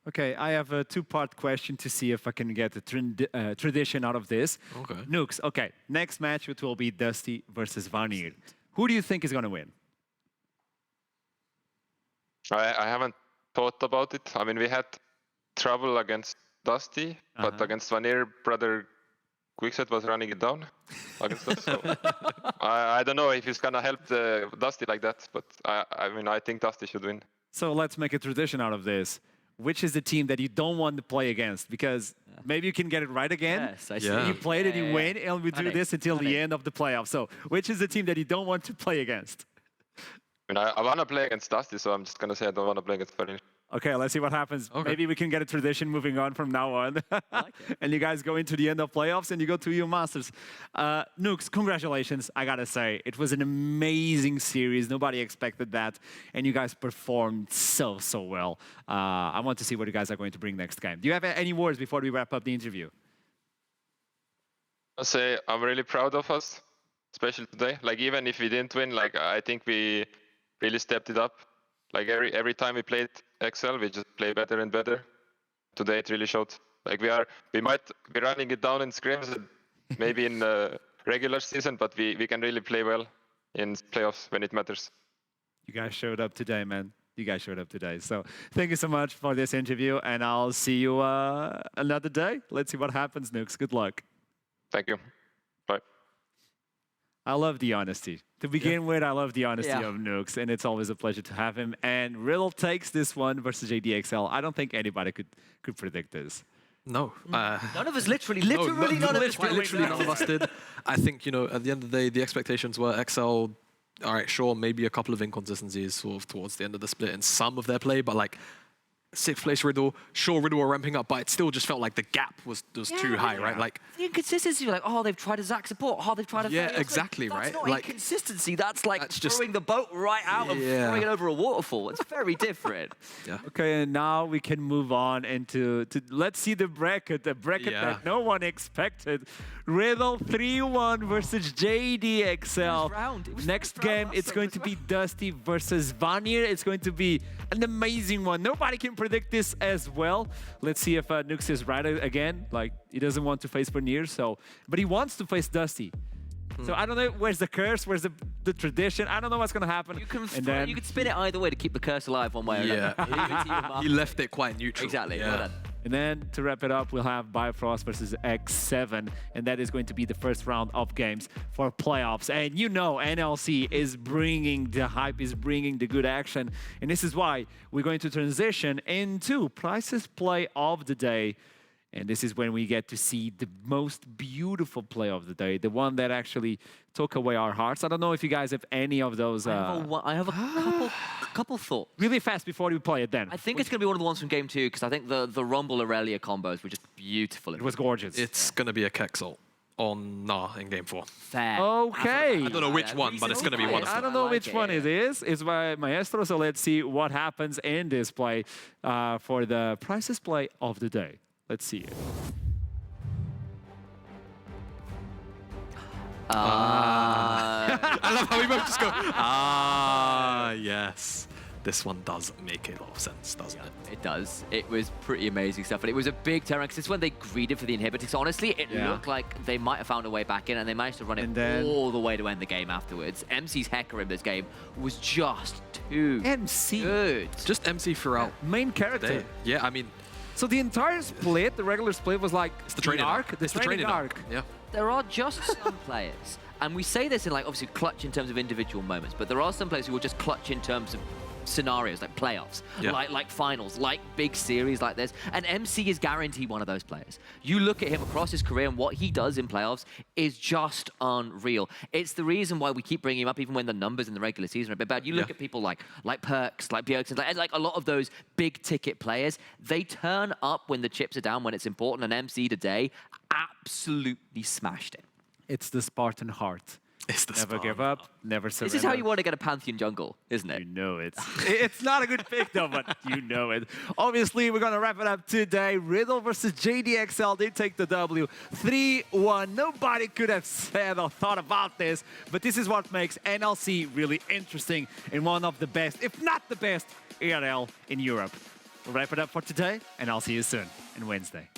S1: Okay, I have a 2-part question to see if I can get a tradition out of this.
S2: Okay.
S1: Nukes, okay, next match it will be Dusty versus Vanir. Who do you think is going to win?
S7: I haven't thought about it. I mean, we had trouble against Dusty, but against Vanir, brother Quickset was running it down against us. So I don't know if he's going to help Dusty like that, but I mean, I think Dusty should win.
S1: So let's make a tradition out of this. Which is the team that you don't want to play against? Because maybe you can get it right again.
S3: Yes, I see.
S1: You played and you win, and we do this until the end of the playoffs. So which is the team that you don't want to play against?
S7: I mean, I want to play against Dusty, so I'm just going to say I don't want to play against Vanir.
S1: Okay, let's see what happens.
S2: Okay.
S1: Maybe we can get a tradition moving on from now on.
S3: like it.
S1: And you guys go into the end of playoffs and you go to your Masters. Nukes, congratulations. I got to say, it was an amazing series. Nobody expected that. And you guys performed so well. I want to see what you guys are going to bring next game. Do you have any words before we wrap up the interview?
S7: I'll say I'm really proud of us, especially today. Like, even if we didn't win, like, I think we really stepped it up. Like every time we played XL, we just play better and better. Today it really showed. Like we might be running it down in scrims, maybe in the regular season, but we can really play well in playoffs when it matters.
S1: You guys showed up today, man. You guys showed up today. So thank you so much for this interview, and I'll see you another day. Let's see what happens, Nukes. Good luck.
S7: Thank you. Bye.
S1: I love the honesty. To begin with, I love the honesty
S3: Yeah.
S1: of Nukes, and it's always a pleasure to have him. And Riddle takes this one versus JDXL. I don't think anybody could predict this.
S2: No.
S3: None of us literally
S2: No,
S3: none of us
S2: quite literally none of us did. I think, at the end of the day, the expectations were XL, all right, sure, maybe a couple of inconsistencies sort of towards the end of the split in some of their play, but like 6th place Riddle, sure, Riddle were ramping up, but it still just felt like the gap was too high, right? Like
S3: the inconsistency, you're like, oh, they've tried a Zac support, oh, they've tried a
S2: Yeah,
S3: Vanilla.
S2: exactly,
S3: That's
S2: right?
S3: not
S2: Like,
S3: inconsistency, that's like
S2: that's just-
S3: throwing the boat right out and
S2: Yeah.
S3: throwing it over a waterfall. It's very different.
S2: yeah.
S1: Okay, and now we can move on into let's see the bracket
S2: Yeah.
S1: that no one expected. Riddle 3-1 versus JDXL.
S3: round. It was
S1: Next
S3: first round
S1: game,
S3: last
S1: it's
S3: time
S1: going
S3: as
S1: to be Dusty versus Vanir. It's going to be an amazing one. Nobody can predict this as well. Let's see if Nukes is right again. Like, he doesn't want to face Vanir, but he wants to face Dusty. So I don't know where's the curse, where's the tradition. I don't know what's going to happen.
S3: You can
S1: and
S3: you could spin it either way to keep the curse alive one way or
S2: Yeah.
S3: another.
S2: He left it quite neutral.
S3: Exactly.
S2: Yeah.
S3: Well done.
S1: And then to wrap it up, we'll have Bifrost versus X7, and that is going to be the first round of games for playoffs. And NLC is bringing the hype, is bringing the good action, and this is why we're going to transition into Price's play of the day. And this is when we get to see the most beautiful play of the day, the one that actually took away our hearts. I don't know if you guys have any of those.
S3: I have a couple thoughts.
S1: Really fast before we play it then.
S3: I think it's going to be one of the ones from game 2 because I think the Rumble Aurelia combos were just beautiful.
S1: It was gorgeous.
S2: It's going to be a Kexel in game 4.
S3: fair.
S1: Okay.
S2: I don't know which one, but it's going to be one of
S1: I
S2: them.
S1: don't know
S3: like
S1: which one it is. It's by Maestro, so let's see what happens in this play for the Price's play of the day. Let's see it.
S2: I love how we both just go, yes. This one does make a lot of sense, doesn't it?
S3: It does. It was pretty amazing stuff. And it was a big turnaround because it's when they greeded for the inhibitors. Honestly, it looked like they might have found a way back in and they managed to run it all the way to end the game afterwards. MC's Hecker in this game was just too good.
S2: Just MC throughout.
S1: Main character.
S2: Yeah, I mean...
S1: So the entire split, the regular split was like
S2: it's the training arc.
S1: It's the training arc.
S2: Yeah.
S3: There are just some players, and we say this in like obviously clutch in terms of individual moments, but there are some players who will just clutch in terms of scenarios like playoffs, like finals, like big series like this. And MC is guaranteed one of those players. You look at him across his career and what he does in playoffs is just unreal. It's the reason why we keep bringing him up even when the numbers in the regular season are a bit bad. You look at people like Perks, like Bjergsen, like a lot of those big ticket players, they turn up when the chips are down, when it's important, and MC today absolutely smashed it.
S1: It's the Spartan heart. Never give up, never surrender.
S3: This is how you want to get a Pantheon jungle, isn't it?
S1: You know it. It's not a good pick though, but you know it. Obviously, we're going to wrap it up today. Riddle versus JDXL. They take the W 3-1. Nobody could have said or thought about this, but this is what makes NLC really interesting and one of the best, if not the best, ARL in Europe. We'll wrap it up for today, and I'll see you soon on Wednesday.